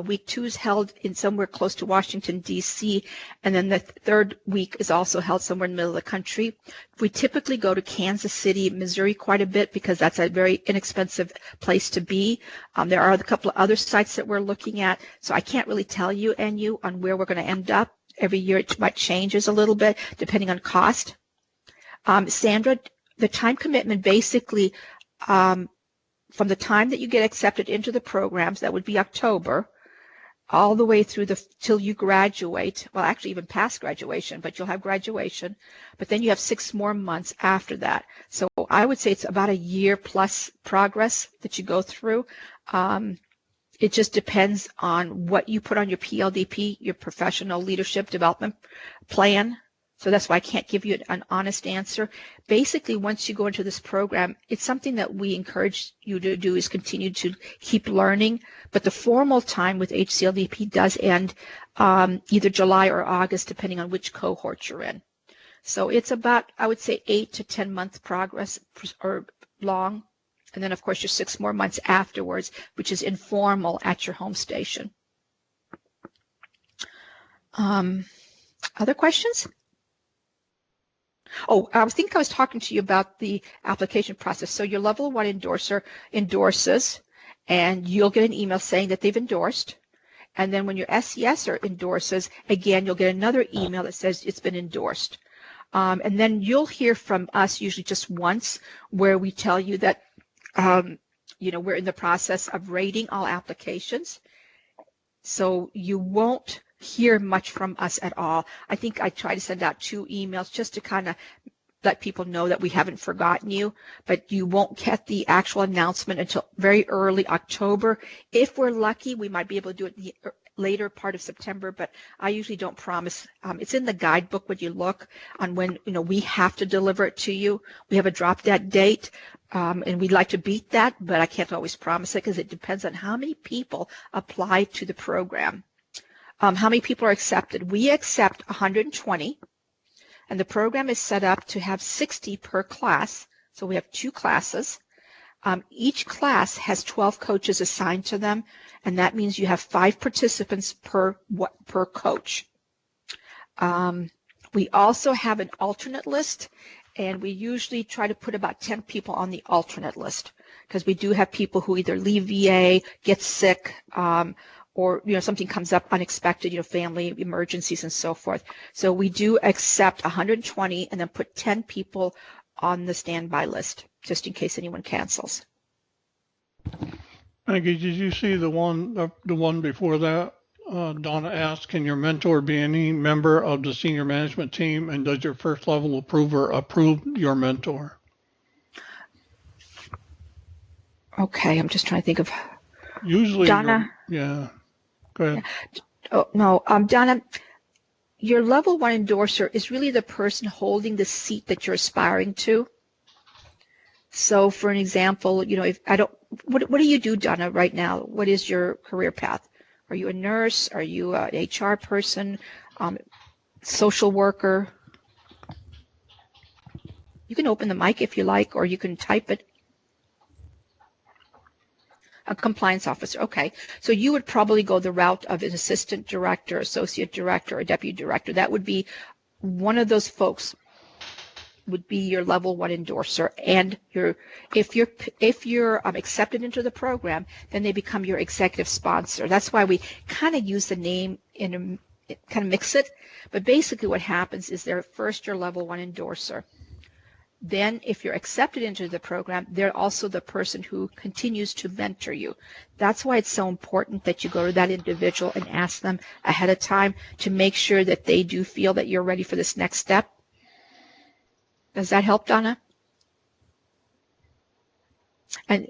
Week 2 is held in somewhere close to Washington, D.C., and then the third week is also held somewhere in the middle of the country. We typically go to Kansas City, Missouri quite a bit because that's a very inexpensive place to be. There are a couple of other sites that we're looking at, so I can't really tell you on where we're going to end up. Every year it might changes a little bit depending on cost. Sandra, the time commitment basically from the time that you get accepted into the programs, that would be October, all the way through till you graduate. Well, actually even past graduation, but you'll have graduation. But then you have 6 more months after that. So I would say it's about a year plus progress that you go through. It just depends on what you put on your PLDP, your professional leadership development plan. So that's why I can't give you an honest answer. Basically, once you go into this program, it's something that we encourage you to do is continue to keep learning. But the formal time with HCLDP does end either July or August, depending on which cohort you're in. So it's about, I would say, 8 to 10 month progress or long. And then, of course, your 6 more months afterwards, which is informal at your home station. Other questions? Oh, I think I was talking to you about the application process. So your level 1 endorser endorses, and you'll get an email saying that they've endorsed. And then when your SESer endorses, again, you'll get another email that says it's been endorsed. And then you'll hear from us usually just once where we tell you that, we're in the process of rating all applications. So you won't hear much from us at all. I think I try to send out 2 emails just to kind of let people know that we haven't forgotten you, but you won't get the actual announcement until very early October. If we're lucky, we might be able to do it the later part of September, but I usually don't promise. It's in the guidebook when you look on when we have to deliver it to you. We have a drop dead date, and we'd like to beat that, but I can't always promise it because it depends on how many people apply to the program. How many people are accepted? We accept 120. And the program is set up to have 60 per class. So we have 2 classes. Each class has 12 coaches assigned to them, and that means you have 5 participants per coach. We also have an alternate list, and we usually try to put about 10 people on the alternate list because we do have people who either leave VA, get sick, or something comes up unexpected, family emergencies and so forth. So we do accept 120 and then put 10 people on the standby list just in case anyone cancels. Maggie, did you see the one before that? Donna asked, can your mentor be any member of the senior management team, and does your first level approver approve your mentor? Okay, I'm just trying to think of. Usually, Donna. Yeah. Go ahead. Oh, no, Donna, your level 1 endorser is really the person holding the seat that you're aspiring to. So for an example, if I don't, what do you do, Donna, right now? What is your career path? Are you a nurse? Are you an HR person? Social worker? You can open the mic if you like, or you can type it. A compliance officer. Okay. So you would probably go the route of an assistant director, associate director, or deputy director. That would be one of those folks would be your level 1 endorser. And if you're accepted into the program, then they become your executive sponsor. That's why we kind of use the name kind of mix it. But basically what happens is they're first your level 1 endorser. Then if you're accepted into the program, they're also the person who continues to mentor you. That's why it's so important that you go to that individual and ask them ahead of time to make sure that they do feel that you're ready for this next step. Does that help, Donna? And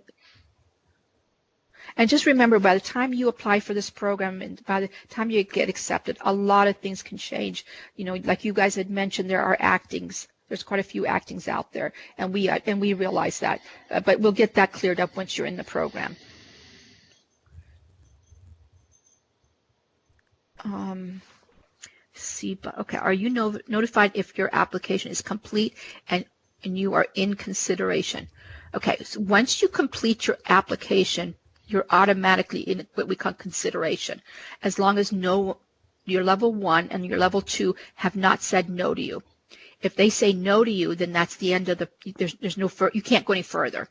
just remember, by the time you apply for this program and by the time you get accepted, a lot of things can change. Like you guys had mentioned, there are actings. There's quite a few actings out there, and we realize that. But we'll get that cleared up once you're in the program. Okay. Are you notified if your application is complete and you are in consideration? Okay. So once you complete your application, you're automatically in what we call consideration, as long as your level 1 and your level 2 have not said no to you. If they say no to you, then that's the end of there's no you can't go any further.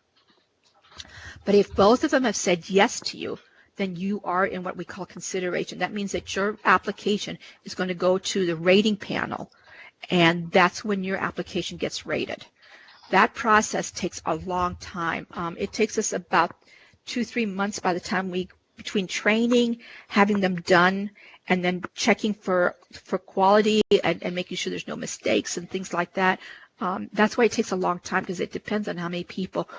But if both of them have said yes to you, then you are in what we call consideration. That means that your application is going to go to the rating panel, and that's when your application gets rated. That process takes a long time. It takes us about 2-3 months by the time between training, having them done, and then checking for quality and making sure there's no mistakes and things like that. That's why it takes a long time, because it depends on how many people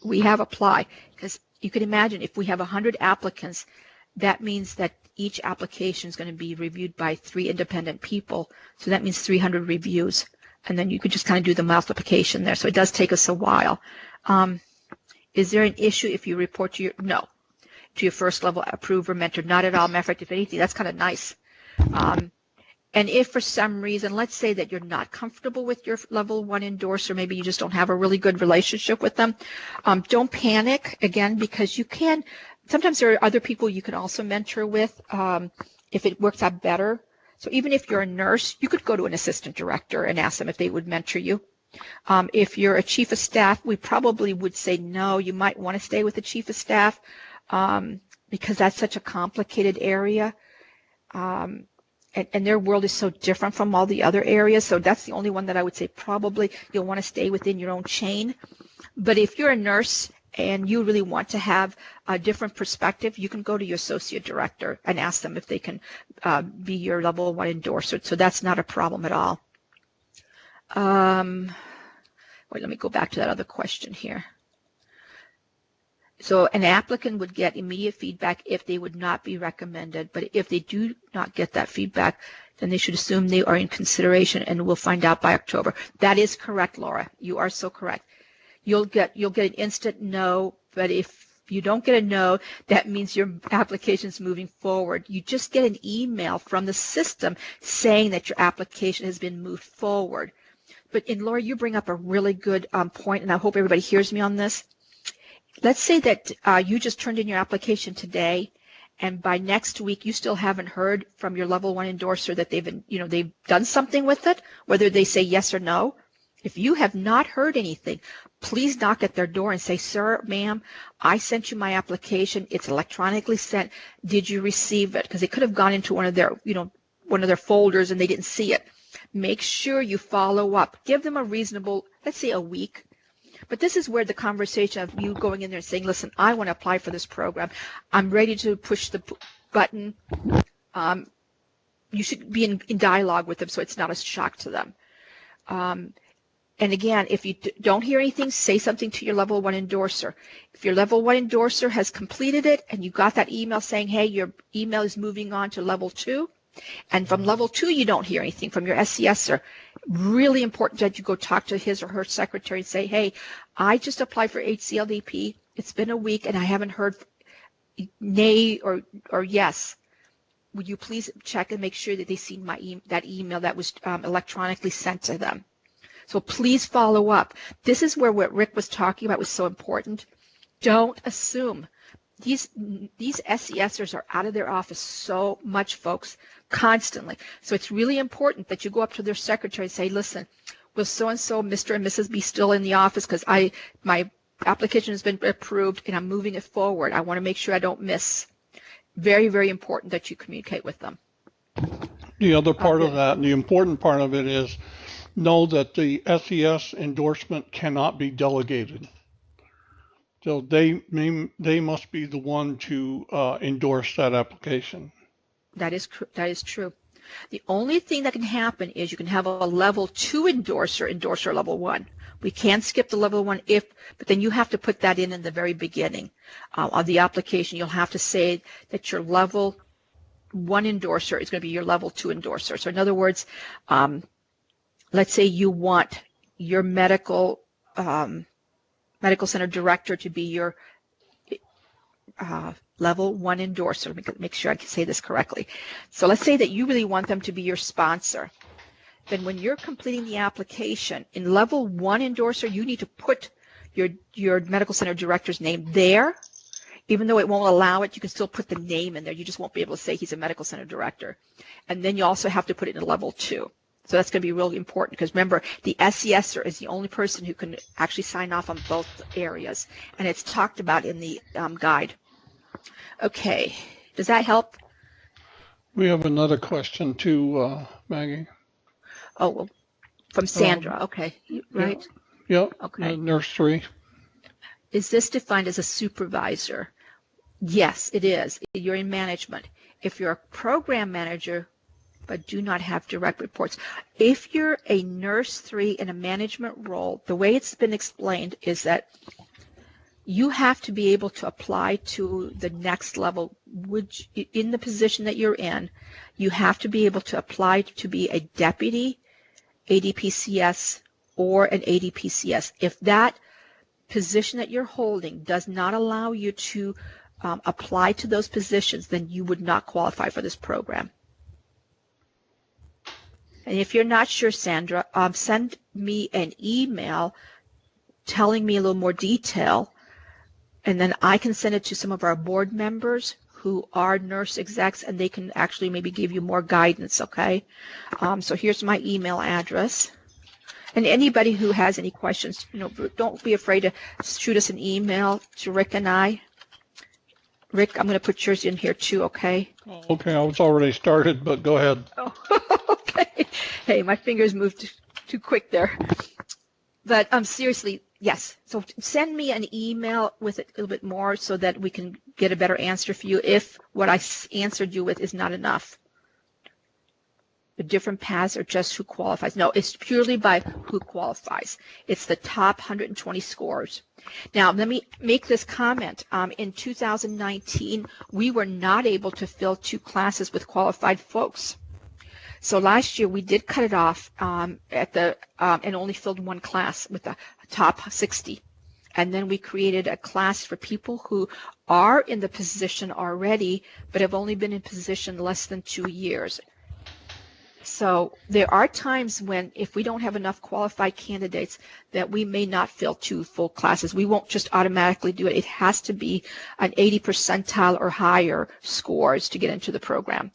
we have apply. Because you can imagine if we have 100 applicants, that means that each application is going to be reviewed by 3 independent people. So that means 300 reviews. And then you could just kind of do the multiplication there. So it does take us a while. Is there an issue if you report to your first level approver mentor? Not at all. Matter of fact, if anything, that's kind of nice. And if for some reason, let's say that you're not comfortable with your level 1 endorser, maybe you just don't have a really good relationship with them, don't panic, again, because you can, sometimes there are other people you can also mentor with if it works out better. So even if you're a nurse, you could go to an assistant director and ask them if they would mentor you. If you're a chief of staff, we probably would say no, you might want to stay with the chief of staff because that's such a complicated area. And their world is so different from all the other areas. So that's the only one that I would say probably you'll want to stay within your own chain. But if you're a nurse and you really want to have a different perspective, you can go to your associate director and ask them if they can be your level 1 endorser. So that's not a problem at all. Wait, let me go back to that other question here. So an applicant would get immediate feedback if they would not be recommended, but if they do not get that feedback, then they should assume they are in consideration, and we'll find out by October. That is correct, Laura. You are so correct. You'll get an instant no, but if you don't get a no, that means your application is moving forward. You just get an email from the system saying that your application has been moved forward. And Laura, you bring up a really good point, and I hope everybody hears me on this. Let's say that you just turned in your application today, and by next week you still haven't heard from your level 1 endorser that they've done something with it, whether they say yes or no. If you have not heard anything, please knock at their door and say, sir, ma'am, I sent you my application. It's electronically sent. Did you receive it? Because it could have gone into one of their folders and they didn't see it. Make sure you follow up. Give them a reasonable, let's say a week. But this is where the conversation of you going in there and saying, listen, I want to apply for this program. I'm ready to push the button. You should be in dialogue with them so it's not a shock to them. And again, if you don't hear anything, say something to your level 1 endorser. If your level 1 endorser has completed it and you got that email saying, hey, your email is moving on to level 2, and from level 2 you don't hear anything from your SCSer, really important that you go talk to his or her secretary and say, hey, I just applied for HCLDP. It's been a week and I haven't heard nay or yes. Would you please check and make sure that they see that email that was electronically sent to them? So please follow up. This is where what Rick was talking about was so important. Don't assume. These SCSers are out of their office so much, folks, constantly. So it's really important that you go up to their secretary and say, listen, will so-and-so, Mr. and Mrs. be still in the office because my application has been approved and I'm moving it forward. I want to make sure I don't miss. Very, very important that you communicate with them. The other part of that, and the important part of it is, know that the SES endorsement cannot be delegated. So they must be the one to endorse that application. That is true. The only thing that can happen is you can have a level 2 endorser level 1. We can skip the level 1 but then you have to put that in the very beginning of the application. You'll have to say that your level 1 endorser is going to be your level 2 endorser. So in other words, let's say you want your medical center director to be your level 1 endorser. Let me make sure I can say this correctly. So let's say that you really want them to be your sponsor. Then when you're completing the application, in level 1 endorser, you need to put your medical center director's name there. Even though it won't allow it, you can still put the name in there. You just won't be able to say he's a medical center director. And then you also have to put it in level 2. So that's going to be really important because remember, the SCSer is the only person who can actually sign off on both areas. And it's talked about in the guide. Okay, does that help? We have another question too, Maggie. Oh, well, from Sandra. Okay, right? Yep. Okay. Nurse 3. Is this defined as a supervisor? Yes, it is. You're in management. If you're a program manager, but do not have direct reports. If you're a nurse 3 in a management role, the way it's been explained is that you have to be able to apply to the next level. In the position that you're in, you have to be able to apply to be a deputy ADPCS or an ADPCS. If that position that you're holding does not allow you to apply to those positions, then you would not qualify for this program. And if you're not sure, Sandra, send me an email telling me a little more detail, and then I can send it to some of our board members who are nurse execs, and they can actually maybe give you more guidance, okay? So here's my email address. And anybody who has any questions, don't be afraid to shoot us an email to Rick and I. Rick, I'm going to put yours in here too, okay? Okay, I was already started, but go ahead. Oh, okay. Hey, my fingers moved too quick there. But seriously, yes. So send me an email with a little bit more so that we can get a better answer for you if what I answered you with is not enough. The different paths are just who qualifies. No, it's purely by who qualifies. It's the top 120 scores. Now, let me make this comment. In 2019, we were not able to fill 2 classes with qualified folks. So last year, we did cut it off and only filled 1 class with the top 60. And then we created a class for people who are in the position already, but have only been in position less than 2 years. So there are times when, if we don't have enough qualified candidates, that we may not fill 2 full classes. We won't just automatically do it. It has to be an 80 percentile or higher scores to get into the program.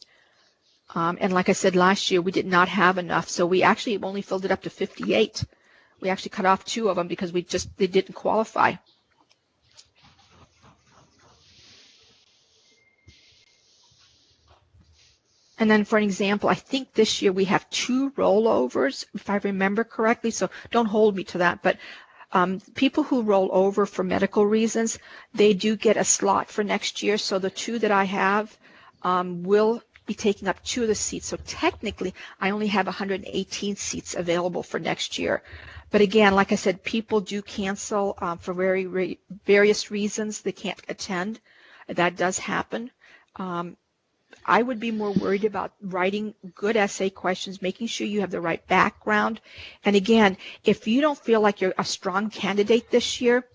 And like I said, last year we did not have enough, so we actually only filled it up to 58. We actually cut off 2 of them because they didn't qualify. And then, for an example, I think this year we have 2 rollovers, if I remember correctly, so don't hold me to that. But people who roll over for medical reasons, they do get a slot for next year. So the 2 that I have will be taking up 2 of the seats. So technically, I only have 118 seats available for next year. But again, like I said, people do cancel for various reasons. They can't attend. That does happen. I would be more worried about writing good essay questions, making sure you have the right background. And again, if you don't feel like you're a strong candidate this year,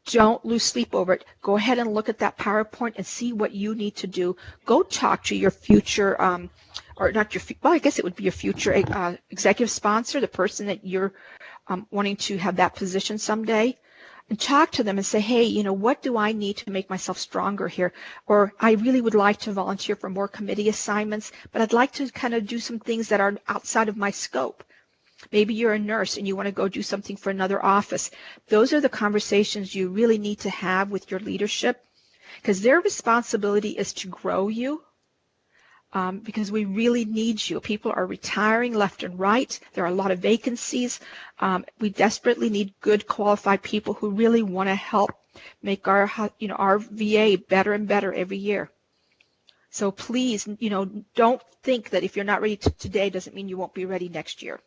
don't lose sleep over it. Go ahead and look at that PowerPoint and see what you need to do. Go talk to your future, or not your, well, I guess it would be your future executive sponsor, the person that you're wanting to have that position someday. And talk to them and say, hey, what do I need to make myself stronger here? Or I really would like to volunteer for more committee assignments, but I'd like to kind of do some things that are outside of my scope. Maybe you're a nurse and you want to go do something for another office. Those are the conversations you really need to have with your leadership, because their responsibility is to grow you. Because we really need you. People are retiring left and right. There are a lot of vacancies. We desperately need good, qualified people who really want to help make our VA better and better every year. So please, don't think that if you're not ready today doesn't mean you won't be ready next year.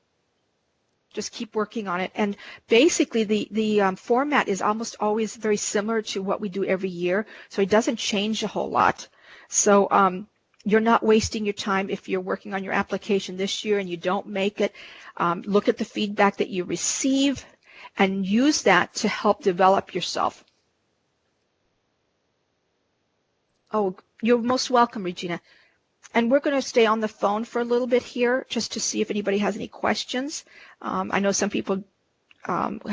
Just keep working on it. And basically, the format is almost always very similar to what we do every year, so it doesn't change a whole lot. So you're not wasting your time if you're working on your application this year and you don't make it. Look at the feedback that you receive and use that to help develop yourself. Oh, you're most welcome, Regina. And we're going to stay on the phone for a little bit here just to see if anybody has any questions. I know some people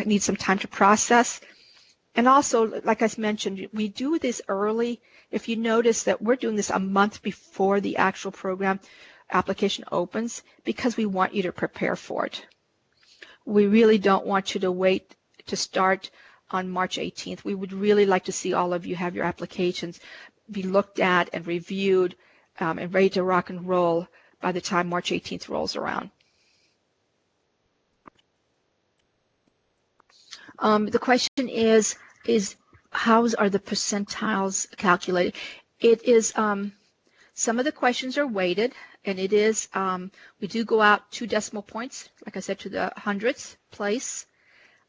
need some time to process. And also, like I mentioned, we do this early. If you notice that we're doing this a month before the actual program application opens because we want you to prepare for it. We really don't want you to wait to start on March 18th. We would really like to see all of you have your applications be looked at and reviewed and ready to rock and roll by the time March 18th rolls around. The question is how are the percentiles calculated? It is, some of the questions are weighted, and it is, we do go out 2 decimal points, like I said, to the hundredths place.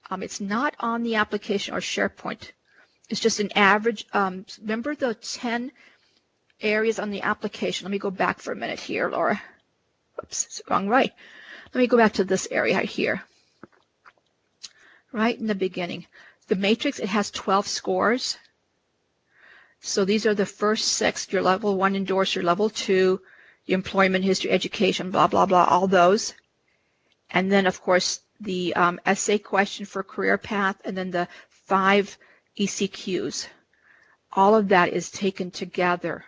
It's not on the application or SharePoint. It's just an average. Remember the 10 areas on the application? Let me go back for a minute here, Laura. Oops, it's the wrong way. Let me go back to this area here. Right in the beginning. The matrix, it has 12 scores. So these are the first 6, your level 1 endorser, level 2, the employment history, education, blah, blah, blah, all those. And then, of course, the essay question for career path, and then the 5 ECQs. All of that is taken together.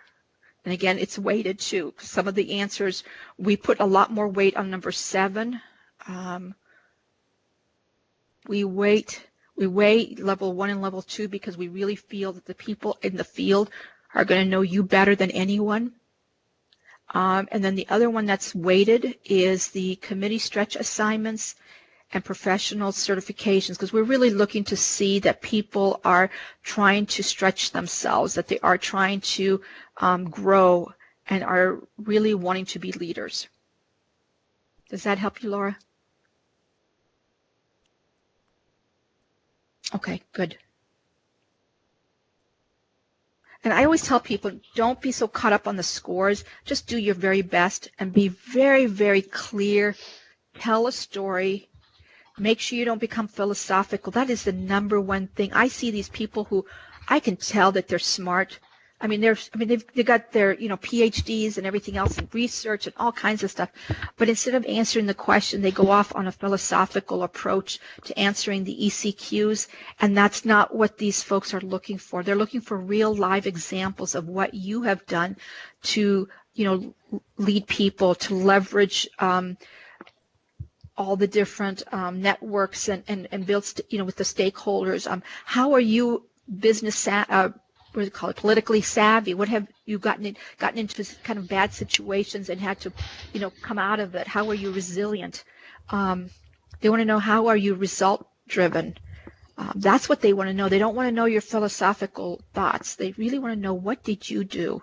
And again, it's weighted too. Some of the answers, we put a lot more weight on number 7. We weigh level 1 and level 2 because we really feel that the people in the field are going to know you better than anyone. And then the other one that's weighted is the committee stretch assignments and professional certifications, because we're really looking to see that people are trying to stretch themselves, that they are trying to grow and are really wanting to be leaders. Does that help you, Laura? Okay, good. And I always tell people, don't be so caught up on the scores. Just do your very best and be very, very clear. Tell a story. Make sure you don't become philosophical. That is the number one thing. I see these people who I can tell that they're smart. They've got their, PhDs and everything else in research and all kinds of stuff. But instead of answering the question, they go off on a philosophical approach to answering the ECQs. And that's not what these folks are looking for. They're looking for real live examples of what you have done to, lead people, to leverage all the different networks and build, with the stakeholders. How are you politically savvy? What have you gotten into kind of bad situations and had to, come out of it? How are you resilient? They want to know, how are you result driven? That's what they want to know. They don't want to know your philosophical thoughts. They really want to know, what did you do?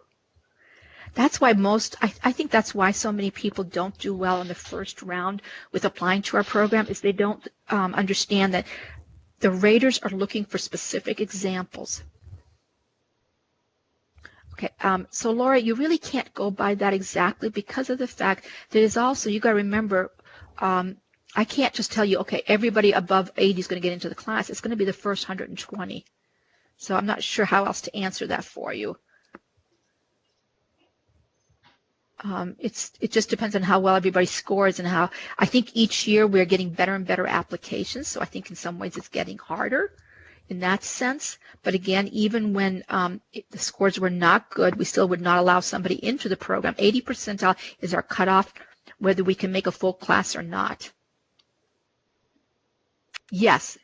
That's why I think that's why so many people don't do well in the first round with applying to our program, is they don't understand that the raters are looking for specific examples. Okay, so Laura, you really can't go by that exactly because of the fact that is also, you got to remember, I can't just tell you, okay, everybody above 80 is going to get into the class. It's going to be the first 120. So I'm not sure how else to answer that for you. It just depends on how well everybody scores and how, I think each year we're getting better and better applications. So I think in some ways it's getting harder in that sense. But again, even when the scores were not good, we still would not allow somebody into the program. 80 percentile is our cutoff, whether we can make a full class or not. Yes,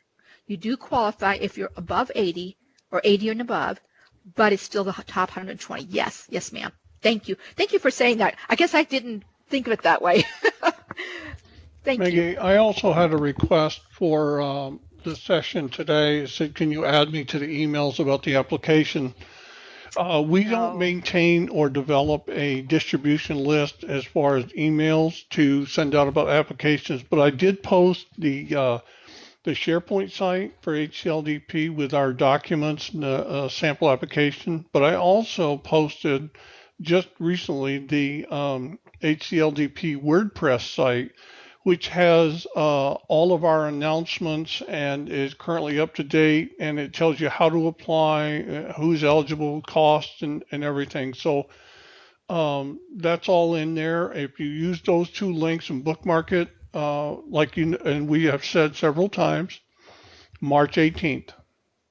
you do qualify if you're above 80 or 80 and above, but it's still the top 120. Yes, ma'am. Thank you. Thank you for saying that. I guess I didn't think of it that way. Thank you. Maggie, I also had a request for the session today. It said, can you add me to the emails about the application? We don't maintain or develop a distribution list as far as emails to send out about applications, but I did post the SharePoint site for HCLDP with our documents and the sample application, but I also posted just recently the HCLDP WordPress site, which has all of our announcements and is currently up to date, and it tells you how to apply, who's eligible, costs, and everything. So that's all in there. If you use those 2 links and bookmark it, and we have said several times, March 18th,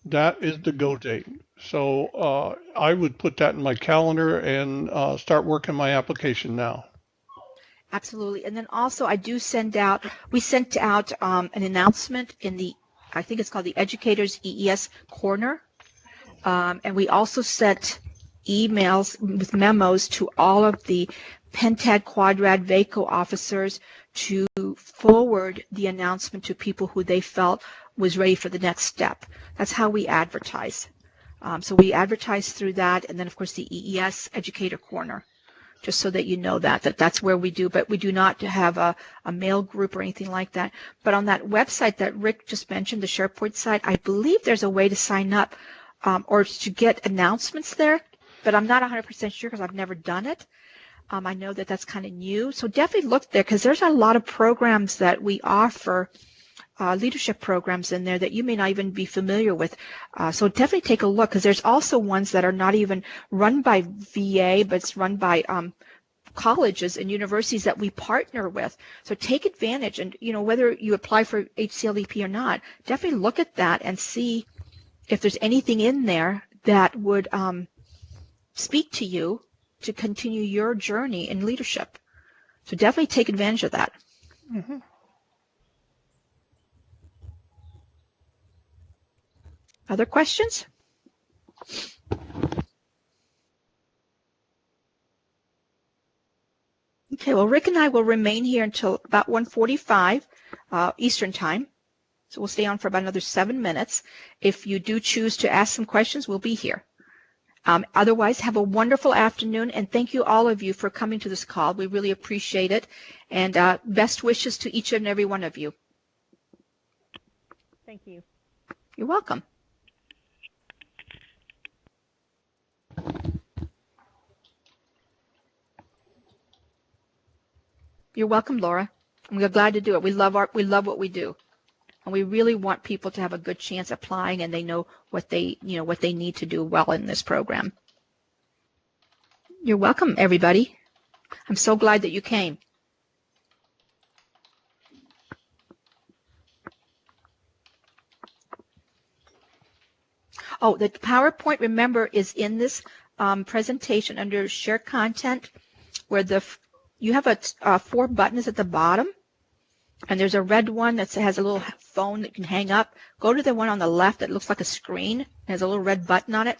that is the go date. So I would put that in my calendar and start working my application now. Absolutely. And then also we sent out an announcement in I think it's called the Educators EES Corner. And we also sent emails with memos to all of the Pentad, Quadrad, VACO officers to forward the announcement to people who they felt was ready for the next step. That's how we advertise. So we advertise through that, and then of course the EES Educator Corner, just so that you know that's where we do. But we do not have a mail group or anything like that. But on that website that Rick just mentioned, the SharePoint site, I believe there's a way to sign up or to get announcements there, but I'm not 100% sure because I've never done it. I know that that's kind of new. So definitely look there, because there's a lot of programs that we offer, leadership programs in there that you may not even be familiar with. So definitely take a look, because there's also ones that are not even run by VA, but it's run by colleges and universities that we partner with. So take advantage, and whether you apply for HCLDP or not, definitely look at that and see if there's anything in there that would speak to you to continue your journey in leadership. So definitely take advantage of that. Mm-hmm. Other questions? Okay, well, Rick and I will remain here until about 1:45 Eastern Time. So we'll stay on for about another 7 minutes. If you do choose to ask some questions, we'll be here. Otherwise, have a wonderful afternoon, and thank you all of you for coming to this call. We really appreciate it, and best wishes to each and every one of you. Thank you. You're welcome. You're welcome, Laura. We're glad to do it. We love what we do, and we really want people to have a good chance applying, and they know what they need to do well in this program. You're welcome, everybody. I'm so glad that you came. Oh, the PowerPoint, remember, is in this presentation under Share Content, where you have 4 buttons at the bottom, and there's a red one that has a little phone that you can hang up. Go to the one on the left that looks like a screen. It has a little red button on it.